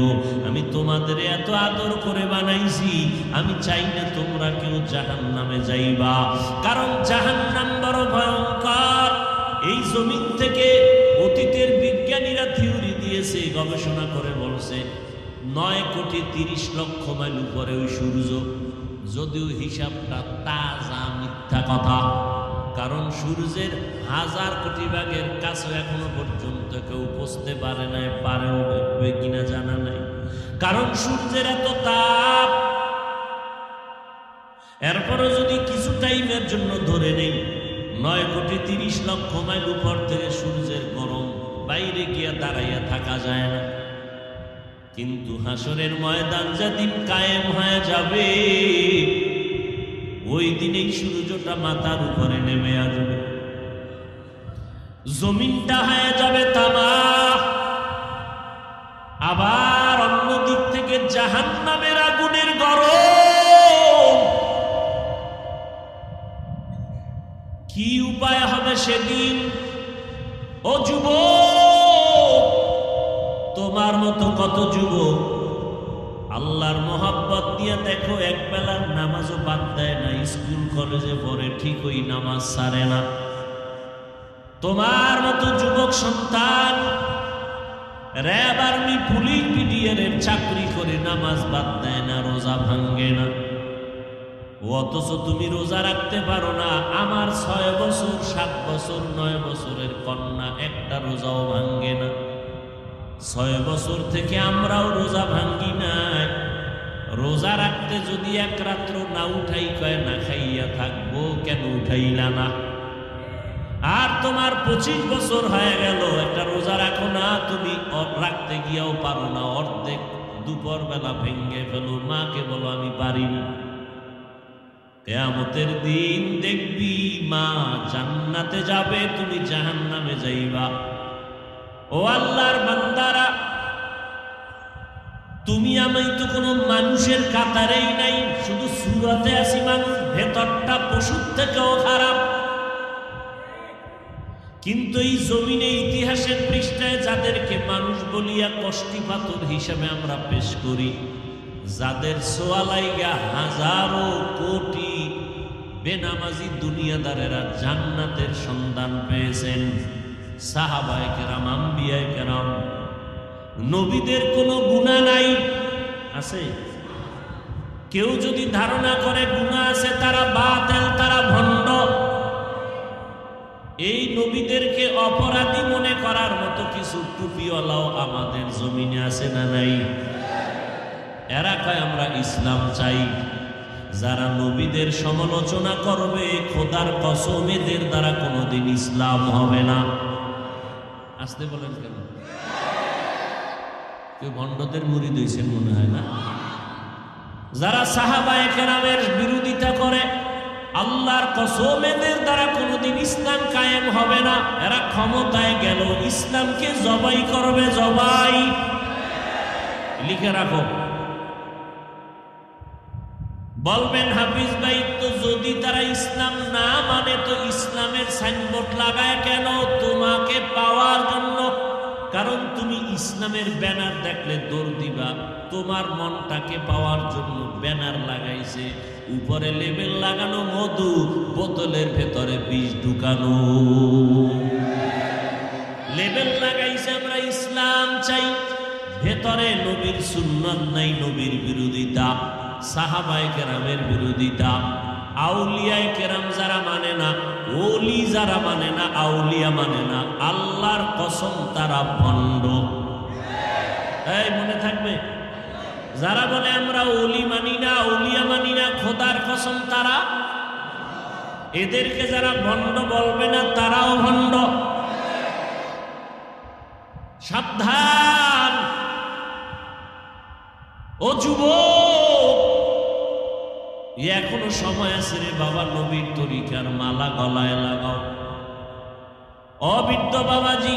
আমি তোমাদের এত আদর করে বানাইছি, আমি চাই না তোমরা কেউ জাহান্নামে যাইবা, কারণ জাহান্নাম বড় ভয়ঙ্কর। এই জমিন থেকে অতীতের বিজ্ঞানীরা থিওরি দিয়েছে, গবেষণা করে বলছে 9,30,00,000 মাইল উপরে ওই সূর্য, যদিও হিসাবটা তাজা মিথ্যা কথা, কারণ সূর্যের 1000 কোটি ভাগের কাছে এখনো পর্যন্ত কেউ পৌঁছতে পারে নাই, পারেও কিনা জানা নাই, কারণ সূর্যের এত তাপ। এরপরও যদি কিছু টাইমের জন্য ধরে নেই 9,30,00,000 মাইল উপর থেকে সূর্যের গরম, বাইরে গিয়া দাঁড়াইয়া থাকা যায় না। কিন্তু হাসরের ময়দান যেদিন কায়েম হয়ে যাবে, ওই দিনেই সূর্যটা মাথার উপরে নেমে আসবে, জমিনটা হয়ে যাবে তামা। আবার অন্য দিক থেকে জাহান্নামের আগুনের গরম। কি উপায় হবে সেদিন? ও যুবক, তোমার মতো কত যুবক আল্লাহর মোহাব্বত দিয়ে দেখো, এক বেলার নামাজও বাদ দেয় না, স্কুল কলেজে পড়ে, ঠিক ওই নামাজ ছাড়ে না। তোমার মতো যুবক সন্তান র‍্যাব, আর্মি, পুলিশ, বিডিআর এর চাকরি করে নামাজ বাদ দেয় না, রোজা ভাঙ্গে না। অথচ তুমি রোজা রাখতে পারো না। আমার 6 বছর, 7 বছর, 9 বছরের কন্যা একটা রোজাও ভাঙ্গে না। 6 বছর থেকে আমরাও রোজা ভাঙ্গি নাই। রোজা রাখতে যদি এক রাত্র না উঠাই, কয় না খাইয়া থাকবো, কেন উঠাইলা না? আর তোমার 25 বছর হয়ে গেল, একটা রোজা রাখো না, তুমি রাখতে গিয়াও পারো না, অর্ধেক দুপুর বেলা ভেঙ্গে ফেলো, মাকে বলো আমি পারি না। কিয়ামতের দিন দেখবি মা জান্নাতে যাবে, তুমি জাহান্নামে যাইবা। ও আল্লাহর বান্দারা, তুমি আমি তো কোনো মানুষের কাতারেই নাই, শুধু সুরতে আছি মানুষ, ভেতরটা পশুর থেকেও খারাপ। কিন্তু এই জমিনে ইতিহাসের পৃষ্ঠায় যাদেরকে মানুষ বলিয়া কষ্টি পাথর হিসেবে আমরা পেশ করি, যাদের সোয়ালাইগা হাজারো কোটি বেনামাজি দুনিয়াদারেরা জান্নাতের সন্ধান পেয়েছেন, সাহাবায়ে কেরাম, আম্বিয়ায়ে কেরাম, নবীদের কোনো গুনাহ নাই। আছে? কেউ যদি ধারণা করে গুনাহ আছে, তারা বাতিল, তারা ভণ্ড। এই নবীদেরকে অপরাধী মনে করার মতো কিছু টুপিওয়ালাও আমাদের জমিনে আছে না নাই? এরা কয় আমরা ইসলাম চাই। যারা নবীদের সমালোচনা করবে, খোদার কসম এদের দ্বারা কোনোদিন ইসলাম হবে না। আসতে বলেন কেন? কেউ ভণ্ডদের মুরিদ হইছেন মনে হয় না? যারা সাহাবায়ে কেরামের বিরোধিতা করে, আল্লাহর কসম এদের দ্বারা কোনোদিন ইসলাম কায়েম হবে না। এরা ক্ষমতায় গেল ইসলামকে জবাই করবে, জবাই। লিখে রাখো। বলবেন হাফিজ ভাই, তো যদি তারা ইসলাম না মানে তো ইসলামের সাইনবোর্ড লাগায় কেন? তোমাকে পাওয়ার জন্য। কারণ তুমি ইসলামের ব্যানার দেখলে দৌড় দিবা। তোমার মনটাকে পাওয়ার জন্য ব্যানার লাগাইছে, উপরে লেবেল লাগানো মধু, বোতলের ভেতরে বিষ ঢুকানো। লেবেল লাগাইছে আমরা ইসলাম চাই, ভেতরে নবীর সুন্নাত নাই, নবীর বিরোধিতা, সাহাবায়ে কেরামের বিরোধিতা, আউলিয়ায়ে কেরাম যারা মানে না, ওলি যারা মানে না, আউলিয়া মানে না, আল্লাহর কসম তারা ভণ্ড। এই মনে থাকবে, যারা বলে আমরা ওলি মানি না, আউলিয়া মানি না, খোদার কসম তারা, এদেরকে যারা ভণ্ড বলবে না তারাও ভণ্ড। সাবধান ও যুবক, এখনো সময় আছে রে বাবা, নবীর তরিকার মালা গলায় লাগাও। অবৃদ্ধ বাবাজি,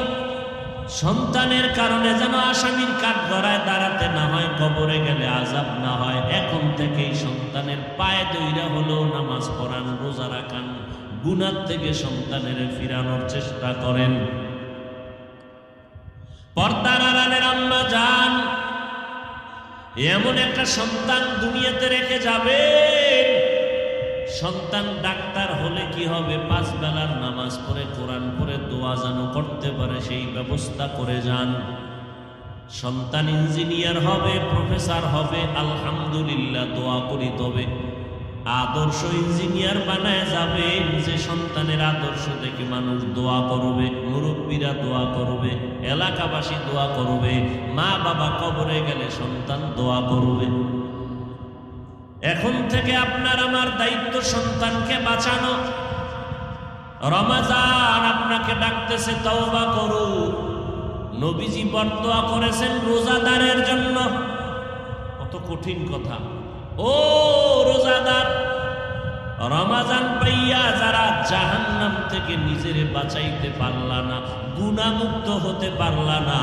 সন্তানের কারণে যেন আসামির কাঠগড়ায় দাঁড়াতে না হয়, কবরে গেলে আযাব না হয়, এখন থেকেই সন্তানের পায়ে দইরা হলেও নামাজ পড়ান, রোজা রাখান, গুনাহ থেকে সন্তানের ফিরানোর চেষ্টা করেন। পর্দার আড়ালের আম্মা জান, এমন একটা সন্তান দুনিয়াতে রেখে যাবেন, সন্তান ডাক্তার হলে কি হবে, 5 বেলার নামাজ পড়ে কোরআন পড়ে দোয়া যেন করতে পারে সেই ব্যবস্থা করে যান। সন্তান ইঞ্জিনিয়ার হবে, প্রফেসর হবে, আলহামদুলিল্লাহ, দোয়া করি। তবে আদর্শ ইঞ্জিনিয়ার বানায় যাবেন, যে সন্তানের আদর্শ দেখে মানুষ দোয়া করবে, মুরব্বীরা দোয়া করবে, এলাকাবাসী দোয়া করবে, মা বাবা কবরে গেলে সন্তান দোয়া করবে। এখন থেকে আপনার আমার দায়িত্ব সন্তানকে বাঁচানো। রমজান আপনাকে ডাকতেছে, তওবা করো। নবীজি বরদোয়া করেছেন রোজাদারের জন্য। কত কঠিন কথা। ও রোজাদার, রমজান পাইয়া যারা জাহান্নাম থেকে নিজেরে বাঁচাইতে পারলা না, গুনাহমুক্ত হতে পারলা না,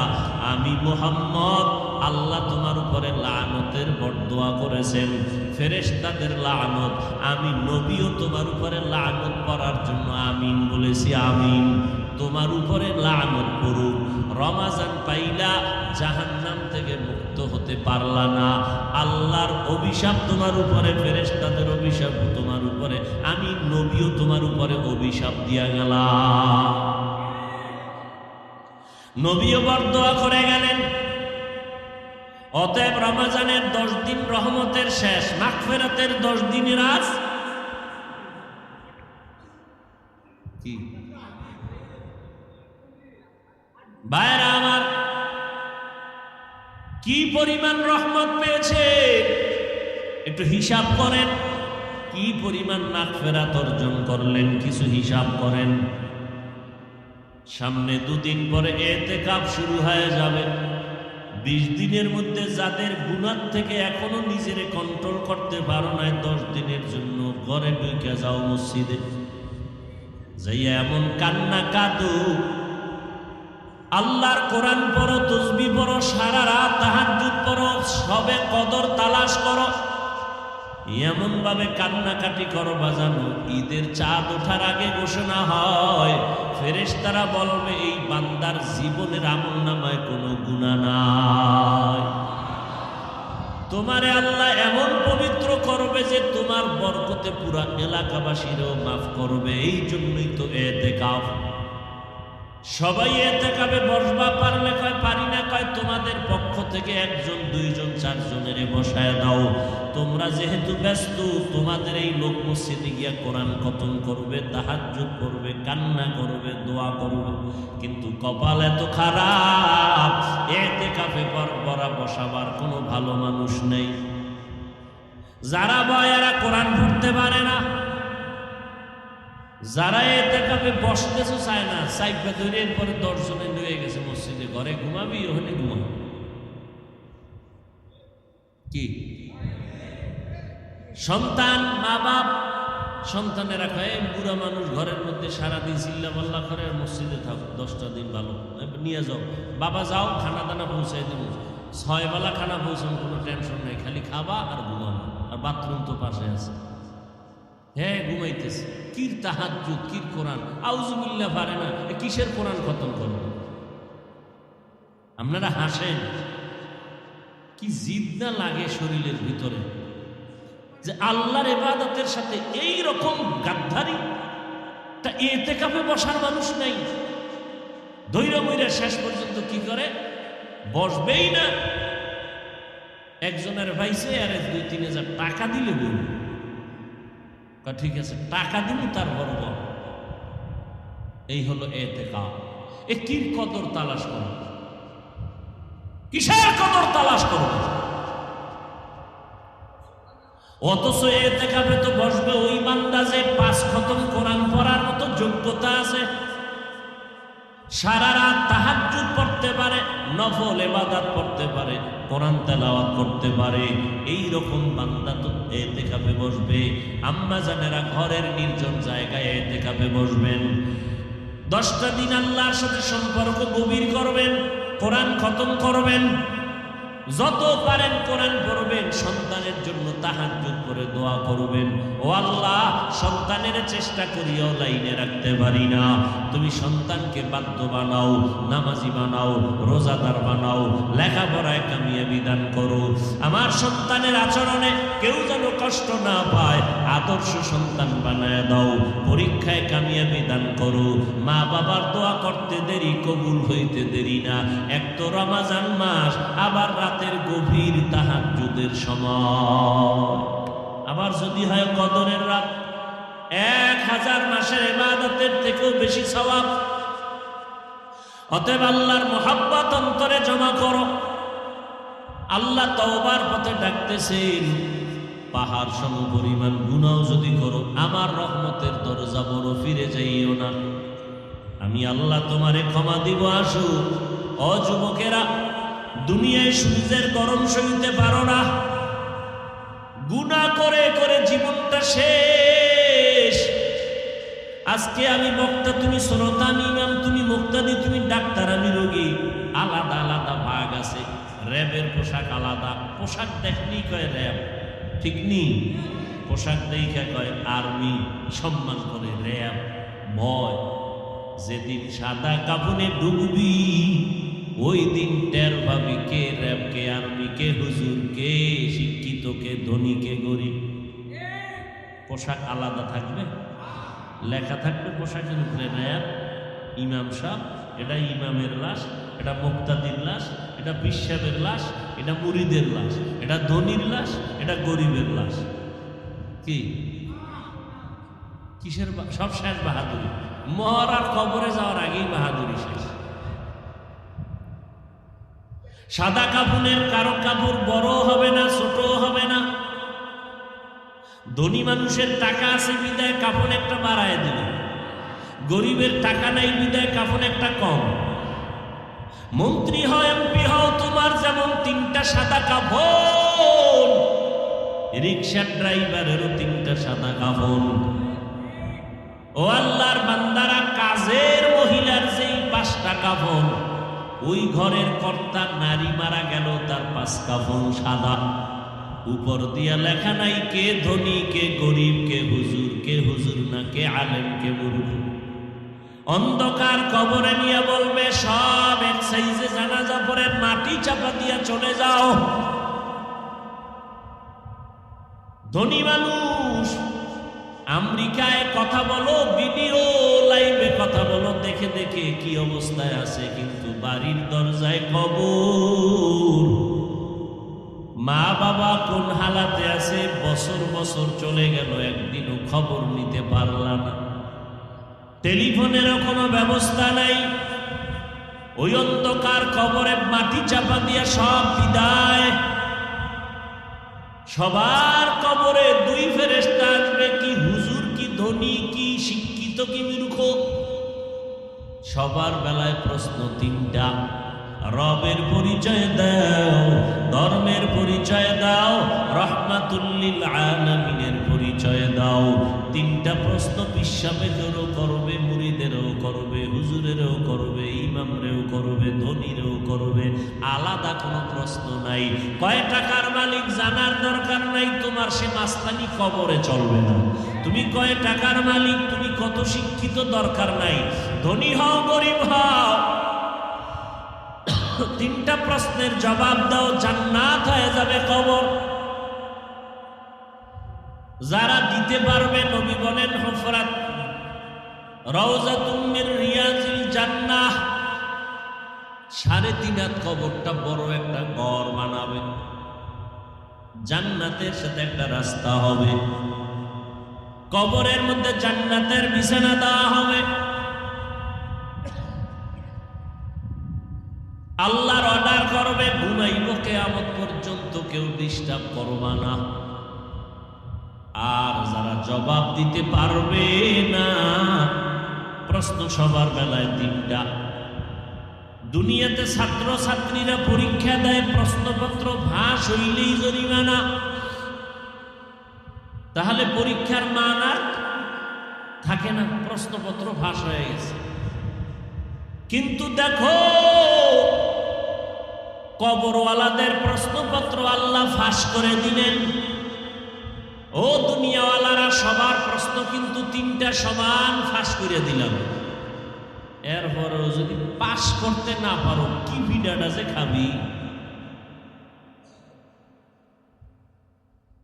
আমি মুহাম্মদ আল্লাহ তোমার উপরে লানতের বরদোয়া করেছেন, ফেরেশতাদের লানত, আমি নবীও তোমার উপরে লানত করার জন্য আমিন বলেছি। আমিন। তোমার উপরে লানত করুক। রমজান পাইলা জাহান্নাম থেকে মুক্ত হতে পারলা না, আল্লাহর অভিশাপ তোমার উপরে, ফেরেশতাদের অভিশাপ তোমার উপরে, আমি নবীও তোমার উপরে অভিশাপ দিয়া গেলাম। নবীও বরদোয়া করে গেলেন। অতএব রমজানের 10 দিন রহমতের শেষ, মাগফিরাতের 10 দিনের আজ কি ভাইরা আমার, কি পরিমাণ রহমত পেয়েছে একটু হিসাব করেন। কি পরিমাণ মাগফিরাত অর্জন করলেন কিছু হিসাব করেন। সামনে 2 দিন পরে ইতিকাফ শুরু হয়ে যাবে। 20 দিনের মধ্যে যাদের গুনাহ থেকে এখনো নিজেরে কন্ট্রোল করতে পারো না, 10 দিনের জন্য ঘরে ঢুকে যাও, মসজিদে যাইয়া এমন কান্না কাঁদো, আল্লাহর কোরআন পড়ো, তাসবিহ পড়ো, সারা রাত তাহাজ্জুদ পড়ো, সবে কদর তালাশ করো, এমন ভাবে কান্নাকাটি করো বাজানো, ঈদের চাঁদ ওঠার আগে ঘোষণা হয়, ফেরেশতারা বলবে এই বান্দার জীবনের আমলনামায় কোনো গুনাহ নাই। তোমারে আল্লাহ এমন পবিত্র করবে যে তোমার বরকতে পুরা এলাকাবাসীরও মাফ করবে। এই জন্যই তো ইতিকাফ। সবাই ইতিকাফে বসবা, পারলে কয় পারি না, কয় তোমাদের পক্ষ থেকে 1 জন 2 জন 4 জনের বসায় দাও। তোমরা যেহেতু ব্যস্ত, তোমাদের এই লোক মসজিদে গিয়া কোরআন খতম করবে, তাহাজ্জুদ করবে, কান্না করবে, দোয়া করবে, কিন্তু কপাল এত খারাপ, ইতিকাফে বরা বসাবার কোনো ভালো মানুষ নেই। যারা বয়ারা কোরআন পড়তে পারে না, যারা ইতিকাফে বসতেছে চায় না, সাইফা ধরে এরপরে 10 জনে নিয়ে গেছে মসজিদে, ঘরে ঘুমাবি, ওখানে ঘুমাবি। কি সন্তান, মা বাপ সন্তানেরা কয় বুড়া মানুষ ঘরের মধ্যে সারাদিন চিল্লা পাল্লা করে, মসজিদে থাক 10টা দিন ভালো, নিয়ে যাও বাবা, যাও খানা দানা পৌঁছাই দেবো, 6 বেলা খানা পৌঁছানো, কোনো টেনশন নেই, খালি খাবা আর ঘুমানো, আর বাথরুম তো পাশে আছে। হ্যাঁ ঘুমাইতেছে, কির তাহাজ্জুদ, কির কোরআন, আউযুবিল্লাহ পারে না, কিসের কোরআন খতম করব? আপনারা হাসেন, কি জিদ না লাগে শরীরের ভিতরে যে আল্লাহর ইবাদতের সাথে এই রকম গাদ্দারি। তা ইতিকাফে বসার মানুষ নাই, দৈরা মইরা শেষ পর্যন্ত কি করে, বসবেই না। একজনের ভাইসে আর 2-3 হাজার টাকা দিলে বলবে, ঠিক আছে টাকা দিল তার বর্গ। এই হলো ইতিকাফ। এ কি কদর তালাশ করো, কিসের কদর তালাশ করো? অথচ ইতিকাফে তো বসবে ওই বান্দা যে 5 খতম কোরআন পড়ার মতো যোগ্যতা আছে, সারা রাত তাহাজ্জুদ পড়তে পারে, নফল ইবাদত করতে পারে, কোরআন তেলাওয়াত করতে পারে। এই রকম বান্দা তো ইতিকাফে বসবে। আম্মা জানেরা ঘরের নির্জন জায়গায় ইতিকাফে বসবেন, 10টা দিন আল্লাহর সাথে সম্পর্ক গভীর করবেন, কোরআন খতম করবেন, যত পারেন কোরআন পড়বেন, সন্তানের জন্য তাহাজ্জুদ করে দোয়া করবেন। ও আল্লাহ, সন্তানের চেষ্টা করিও লাইনে রাখতে পারি না, তুমি সন্তানকে বাধ্য বানাও, নামাজি বানাও, রোজাদার বানাও, লেখাপড়ায় কামিয়াবি দান করো। আমার সন্তানের আচরণে কেউ যেন কষ্ট না পায়, আদর্শ সন্তান বানায় দাও, পরীক্ষায় কামিয়াবি দান করো। মা বাবার দোয়া করতে দেরি, কবুল হইতে দেরি না। এক তো রমজান মাস, আবার রাতের গভীর তাহাজ্জুদের সময়, আবার যদি হয় কদরের রাত, 1000 মাসের ইবাদতের থেকেও বেশি সওয়াব। অতএব আল্লাহর মুহাব্বত অন্তরে জমা করো। আল্লাহ তওবার পথে ডাকতেছেন, পাহাড় সম পরিমাণ গুনাহ যদি করো, আমার রহমতের দরজা বড়, ফিরে যাইও না, আমি আল্লাহ তোমারে ক্ষমা দিব। আসো ও যুবকেরা, দুনিয়ায় সূর্যের গরম সইতে পারো না, গুনাহ করে করে জীবনটা শেষ। আজকে আমি বক্তা, তুমি শ্রোতা, আমি ইমাম, তুমি মুক্তাদি, তুমি ডাক্তার, আমি রোগী। আলাদা আলাদা ভাগ আছে। র্যাবের পোশাক আলাদা, পোশাক দেখলেই কয় র্যাব, ঠিক নি? পোশাক দেখে কয় আর্মি, সম্মান করে র্যাব। ভয়, যেদিন সাদা কাফনে ডুববি, ওই দিন টের পাবি কে র্যাব, কে আর্মি, কে হুজুর, কে শিক্ষিত, কে ধনী, কে গরিব। পোশাক আলাদা থাকবে, লেখা থাকবে পোশাকের উপরে র্যাব, ইমাম সাহেব, এটা ইমামের লাশ, এটা মুক্তাদির লাশ, এটা বিশ্বাবের লাশ, এটা মুরিদের লাশ, এটা ধনীর লাশ, এটা গরিবের লাশ। কি কিসের সব শেষ বাহাদুরি। মরার কবরে যাওয়ার আগেই বাহাদুরি শেষ। সাদা কাফনের কারো কাপড় বড় হবে না, ছোট হবে না। ধনী মানুষের টাকা আছে বিদায় কাফন একটা বাড়ায় দিল, গরিবের টাকা নাই বিদায় কাফন একটা কম। মন্ত্রী হও, এমপি হও, তোমার যেমন 3টা সাদা কাফন, রিকশার ড্রাইভারেরও 3টা সাদা কাফন। ও আল্লাহর বান্দারা, কাজের মহিলার যেই 5টা কাফন, ওই ঘরের কর্তা নারী মারা গেল, তার 5 কাফন সাদা। উপর দিয়া লেখা নাই কে ধনী, কে গরিব, কে হুজুর না, কে আলেম, কে মূর্খ। অন্ধকার কবরে নিয়ে বলবে সব এক সাইজে জানাজা পড়ে মাটি চাপা দিয়া চলে যাও। ধনী মানুষ আমেরিকায় কথা বলো, ভিডিও লাইভে কথা বলো, দেখে দেখে কি অবস্থায় আছে, কিন্তু বাড়ির দরজায় কবর। মা বাবা কোন হালাতে আছে, বছর বছর চলে গেল, একদিনও খবর নিতে পারলাম না। টেলিফোনেরও কোনো ব্যবস্থা নাই। ওই অন্ধকার কবরে মাটি চাপা দিয়া সব বিদায়। সবার কবরে 2 ফেরেশতা আসবে, কি হুজুর, কি ধনী, কি শিক্ষিত, কি মূর্খ। সবার বেলায় প্রশ্ন 3টা, রবের পরিচয় দাও, ধর্মের পরিচয় দাও, রহমাতুল লিল আলামিনের পরিচয় পরিচয় দাও। তিনটা প্রশ্ন বিশ্বাপেদেরও করবে, মুরিদেরও করবে, হুজুরেরও করবে, ইমামরেও করবে, ধনীরও করবে, আলাদা কোনো প্রশ্ন নাই। কয় টাকার মালিক জানার দরকার নাই তোমার, সে মাস্তানি কবরে চলবে না। তুমি কয় টাকার মালিক, তুমি কত শিক্ষিত দরকার নাই, ধনী হও গরিব হও, তিনটা প্রশ্নের জবাব দাও, জান্নাত হয়ে যাবে কবর। যারা দিতে পারবে, নবী বলেন হুফরাত রাউযাতুম মির রিয়াজিল জান্নাহ, 3.5 হাত কবরটা বড় একটা ঘর বানাবে, জান্নাতের সাথে একটা রাস্তা হবে, কবরের মধ্যে জান্নাতের বিছানা দেওয়া হবে। আল্লাহর অর্ডার করবে, ঘুমাইব কিয়ামত পর্যন্ত, কেউ ডিস্টার্ব করবা না। আর যারা জবাব দিতে পারবে না, প্রশ্ন সবার বেলায় 3টা। দুনিয়াতে ছাত্র ছাত্রীরা পরীক্ষা দেয়, প্রশ্নপত্র ফাঁস হইলেই জরিমানা, তাহলে পরীক্ষার মান আর থাকে না, প্রশ্নপত্র ফাঁস হয়ে গেছে। কিন্তু দেখো, কবরওয়ালাদের প্রশ্নপত্র আল্লাহ ফাঁস করে দিলেন। ও দুনিয়াওয়ালারা, সবার প্রশ্ন কিন্তু 3টা সমান ফাঁস করে দিলাম। এরপরেও যদি পাস করতে না পারো, কি ভিডাটা যে খাবি।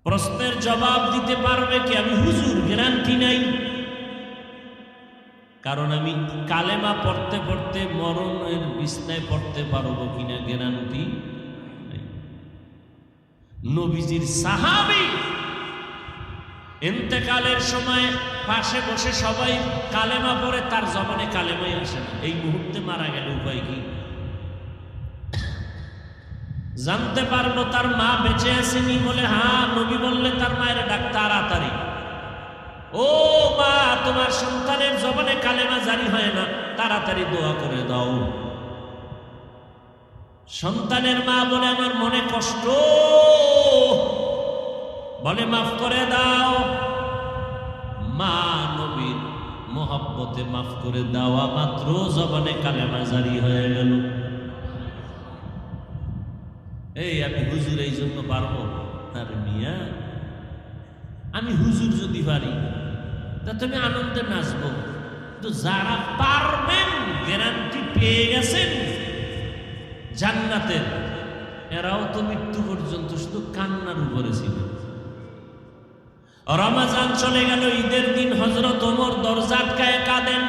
প্রশ্নের জবাব দিতে পারবে কি? আমি হুজুর গ্যারান্টি নাই, কারণ আমি কালেমা পড়তে পড়তে মরণের বিছনায় পড়তে পারবো কিনা গ্যারান্টি নাই। নবীজির সাহাবী ইন্তেকালের সময় পাশে বসে সবাই কালেমা পড়ে, তার জবানে কালেমাই আসে না। এই মুহূর্তে মারা গেল, উপায় কি? জানতে পারবো তার মা বেঁচে আসেনি বলে, হ্যাঁ, নবী বললে তার মায়ের ডাক তাড়াতাড়ি, ও মা, তোমার সন্তানের জবানে কালেমা জারি হয় না, তাড়াতাড়ি দোয়া করে দাও। সন্তানের মা বলে, আমার মনে কষ্ট, বলে মাফ করে দাও। মা নবীর মোহাব্বতে মাফ করে দেওয়া মাত্র জবানে কালেমা জারি হয়ে গেল। এই আমি হুজুর এই জন্য পারবো? আরে মিয়া, আমি হুজুর যদি পারি তা তুমি আনন্দে নাচবো, তো যারা পারবেন, গ্যারান্টি পেয়ে গেছেন জান্নাতের, এরাও তো মৃত্যু পর্যন্ত শুধু কান্নার উপরে ছিল। রমজান চলে গেল, ঈদের দিন হযরত ওমর দরজা আটকায় কাঁদেন।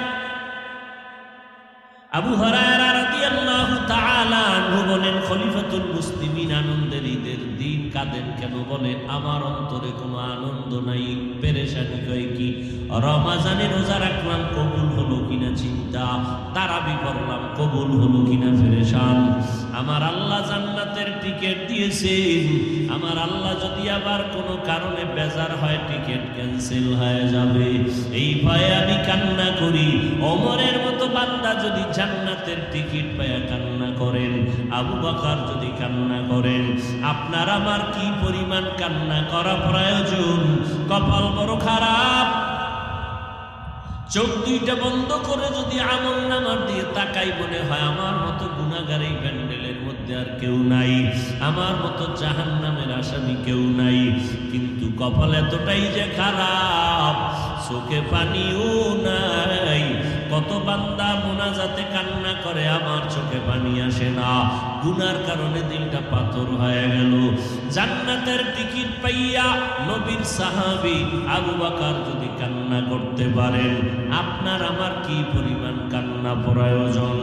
আবু হুরায়রা রাদিয়াল্লাহু তাআলা আনহু বলেন, খলিফাতুল মুসলিমিন আনন্দের ঈদের দিন কাঁদেন কেন? বলে, আমার অন্তরে কোনো আনন্দ নাই, পেরেশানি হয় কি, রমজানে রোজা রাখলাম কবুল হলো কিনা চিন্তা, তারাবি করলাম কবুল হলো কিনা পেরেশান। আমার আল্লাহ জান্নাতের টিকিট দিয়েছেন, আমার আল্লাহ যদি আবার কোনো কারণে বেজার হয়, টিকিট ক্যান্সেল হয়ে যাবে, এই ভয়ে আমি কান্না করি। ওমরের মতো বান্দা যদি জান্নাতের টিকিট পায়া কান্না করেন, আবু বকর যদি কান্না করেন, আপনার আমার কি পরিমাণ কান্না করা প্রয়োজন? কপাল বড় খারাপ, চোখ দুইটা বন্ধ করে যদি আমলনামার দিয়ে তাকাই, মনে হয় আমার মতো গুনাহগার এই প্যান্ডেলের মধ্যে আর কেউ নাই, আমার মতো জাহান্নামের আসামি কেউ নাই। কিন্তু কপাল এতটাই যে খারাপ, চোখে পানিও নাই। কত বান্দা মোনাজাতে কান্না করে, আমার চোখে পানি আসে না, গুনার কারণে দিলটা পাথর হয়ে গেল। জান্নাতের টিকিট পাইয়া নবীর সাহাবী আবু বকর যদি কান্না করতে পারেন, আপনার আমার কি পরিমাণ কান্না প্রয়োজন?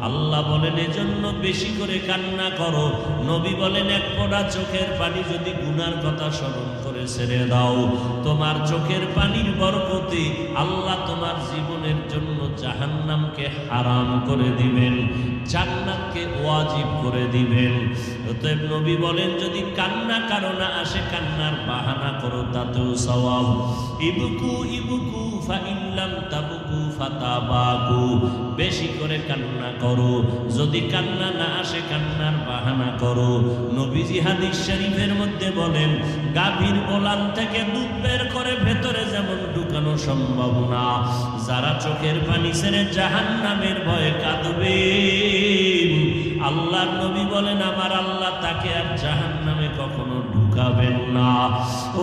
আল্লাহ বলেন, এজন্য বেশি করে কান্না করো। নবী বলেন, এক ফোঁটা চোখের পানি যদি গুনার কথা স্মরণ করে ছেড়ে দাও, তোমার চোখের পানির বরকতে আল্লাহ তোমার জীবনের জন্য জাহান্নামকে হারাম করে দিবেন, জান্নাতকে ওয়াজিব করে দিবেন। অতএব নবী বলেন, যদি কান্না কারো না আসে, কান্নার বাহানা করো, তাতেও সওয়াব। ইবকু ইবকু ফাইল্লাম তাবকু ফাতাবাকু, বেশি করে কান্না করো, যদি কান্না না আসে কান্নার বাহানা করো। নবীজি হাদিস শরীফের মধ্যে বলেন, গাভীর ওলান থেকে দুধ বের করে ভেতরে যেমন ঢুকানো সম্ভব না, যারা চোখের পানি ছেড়ে জাহান্নামের ভয়ে কাঁদবে, আল্লাহর নবী বলেন আমার আল্লাহ তাকে আর জাহান্নামে কখনো ঢুকাবেন না।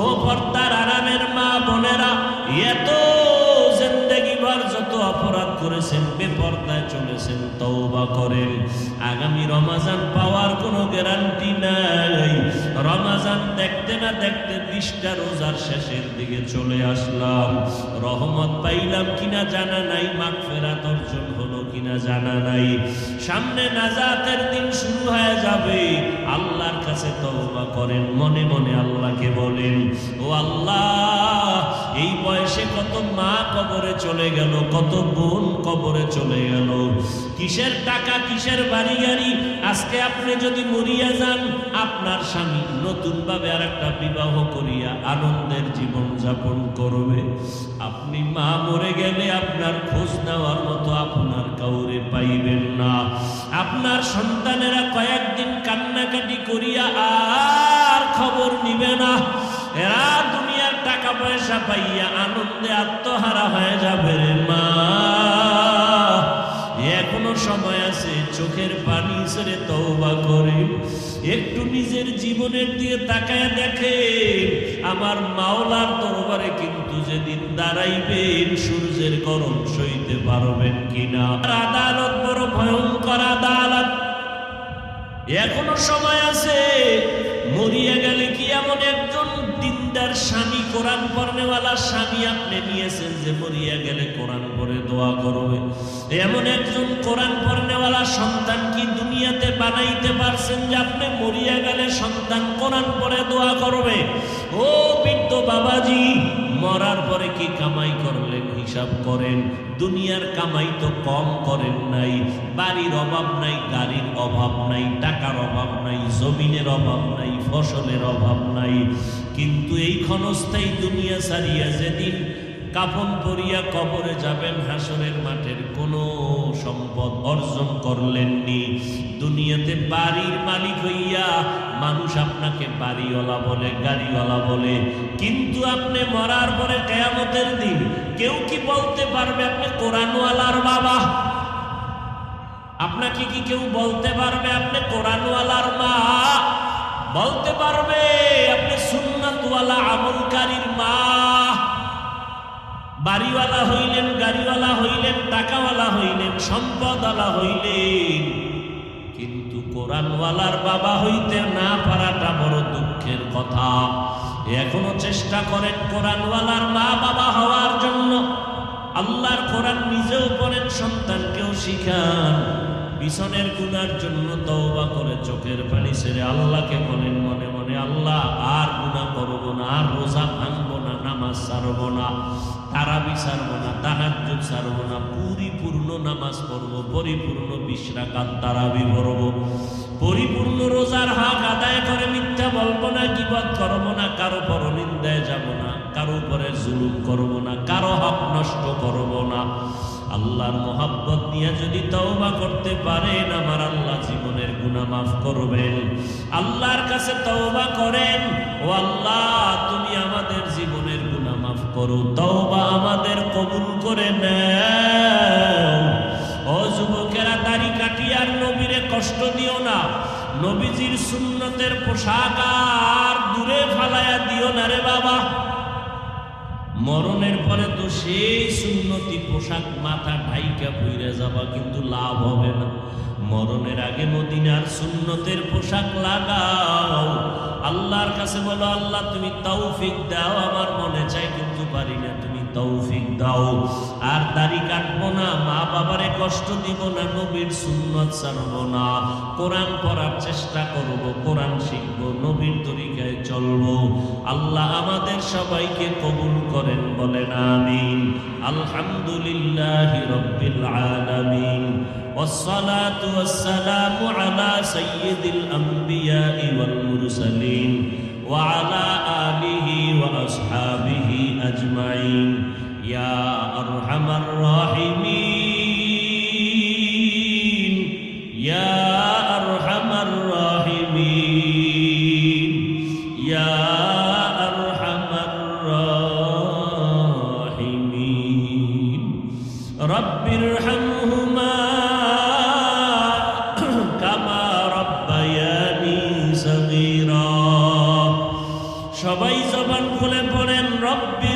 ও পর্দার আড়ালের মা বোনেরা, এত জিন্দেগি ভর যত অপরাধ করেছেন, বেপর্দায় চলেছেন, তওবা করেন। আগামী রমাজান পাওয়ার কোনো গ্যারান্টি নাই। রমাজান দেখতে না দেখতে 20টা রোজার শেষের দিকে চলে আসলাম। রহমত পাইলাম কিনা জানা নাই, মাগফিরাত অর্জন হলো কিনা জানা নাই। সামনে নাজাতের দিন শুরু হয়ে যাবে। আল্লাহর কাছে তওবা করেন, মনে মনে আল্লাহকে বলেন, ও আল্লাহ, এই বয়সে কত মা কবরে চলে গেল, কত বোন কবরে চলে গেল, কিসের টাকা কিসের বাড়ি গাড়ি। আজকে আপনি যদি মরিয়া যান, আপনার স্বামী নতুন ভাবে আর একটা বিবাহ করিয়া আনন্দের জীবন যাপন করবে। আপনি মা মরে গেলে আপনার খোঁজ নেওয়ার মতো আপনার কাউরে পাইবেন না। আপনার সন্তানেরা কয়েকদিন কান্নাকাটি করিয়া আর খবর নিবে না। এরা দুনিয়ার টাকা পয়সা পাইয়া আনন্দে আত্মহারা হয়ে যাবে রে মা। এখনো সময় আছে, চোখের পানি ছেড়ে তওবা করে একটু নিজের জীবনের দিকে তাকায় দেখে, আমার মাওলার দরবারে কিন্তু যেদিন দাঁড়াইবেন, সূর্যের গরম সইতে পারবেন কিনা। আদালত বড় ভয়ঙ্কর আদালত। এখনো সময় আছে। মরিয়া গেলে কি এমন একজন দিনদার স্বামী, কোরআন পড়নেওয়ালা স্বামী আপনি নিয়েছেন যে মরিয়া গেলে কোরআন পড়ে দোয়া করবে? এমন একজন কোরআন পড়নেওয়ালা সন্তান কি দুনিয়াতে বানাইতে পারছেন যে আপনি মরিয়া গেলে সন্তান কোরআন পড়ে দোয়া করবে? ও বৃদ্ধ বাবাজি, মরার পরে কি কামাই করলেন হিসাব করেন। দুনিয়ার কামাই তো কম করেন নাই। বাড়ির অভাব নাই, গাড়ির অভাব নাই, টাকার অভাব নাই, জমিনের অভাব নাই, ফসলের অভাব নাই। কিন্তু এই ক্ষণস্থায়ী দুনিয়া ছাড়িয়া যেদিন কাফন পরিয়া কবরে যাবেন, হাসরের মাঠের কোনো সম্পদ অর্জন করলেননি। দুনিয়াতে বাড়ির মালিক হইয়া মানুষ আপনাকে বাড়িওয়ালা বলে, গাড়িওয়ালা বলে, কিন্তু আপনি মরার পরে কিয়ামতের দিন কেউ কি বলতে পারবে আপনি কোরআনওয়ালার বাবা? আপনাকে কি কেউ বলতে পারবে আপনি কোরআনওয়ালার মা? বলতে পারবে আপনি সুন্নাতওয়ালা আমলকারীর মা? বাড়িওয়ালা হইলেন, গাড়িওয়ালা হইলেন, টাকাওয়ালা হইলেন, সম্পদওয়ালা হইলেন, কিন্তু কোরআনওয়ালার বাবা হইতে না পারাটা বড় দুঃখের কথা। এখনো চেষ্টা করেন কোরআনওয়ালার মা বাবা হওয়ার জন্য। আল্লাহর কোরআন নিজেও পড়েন, সন্তানকেও শিখান। পিছনের গুনার জন্য তওবা করে চোখের পানি ছেড়ে আল্লাহকে বলেন মনে মনে, আল্লাহ আর গুনাহ করব না, আর রোজা ভাঙবো না, নামাজ ছাড়বো না, তারাবি ছাড়বো না, তাহাজ্জুদ ছাড়বো না, পরিপূর্ণ নামাজ পড়বো, পরিপূর্ণ 20 রাকাত তারাবি পড়বো, পরিপূর্ণ রোজার হক আদায় করে মিথ্যা বলবো না, গীবত করবো না, কারো পরনিন্দায় যাব না, কারো উপরে জুলুম করবো না, কারো হক নষ্ট করবো না। আল্লাহর মোহাব্বত নিয়ে যদি তওবা করতে পারেন, আমার আল্লাহ জীবনের গুনাহ মাফ করবেন। আল্লাহর কাছে তওবা করেন, ও আল্লাহ তুমি আমাদের জীবনের গুনাহ মাফ করো, তওবা আমাদের কবুল করে নাও। ও যুবকেরা, দাড়ি কাটিয়ে আর নবীরে কষ্ট দিও না। নবীজির সুন্নতের পোশাক আর দূরে ফালায়া দিও না রে বাবা। মরণের পরে তো সেই সুন্নতি পোশাক মাথা ঢাইকা পইরা যাবা, কিন্তু লাভ হবে না। মরণের আগে মদিনার সুন্নতের পোশাক লাগাও। আল্লাহর কাছে বলো, আল্লাহ তুমি তৌফিক দাও, আমার মনে চাই কিন্তু পারি না, তুমি তৌফিক দাও। আর দাড়ি কাটবো না, মা বাবারে কষ্ট দিব না, নবীর সুন্নত ছাড়বো না, কোরআন পড়ার চেষ্টা করব, কোরআন শিখবো, নবীর তরিকায় চলবো। আল্লাহ আমাদের সবাইকে কবুল করেন, বলেন আমিন। আলহামদুলিল্লাহি রাব্বিল আলামিন, والصلاة والسلام على سيد الأنبياء والمرسلين وعلى آله وأصحابه أجمعين ইয়া আরহামার রাহিমিন, ইয়া আরহামার রাহিমিন, ইয়া আরহামার রাহিমিন। রব্বিরহামহুমা কামা রব্বায়ানি সগীরা। সবাই জবান খুলে পড়েন রব্বি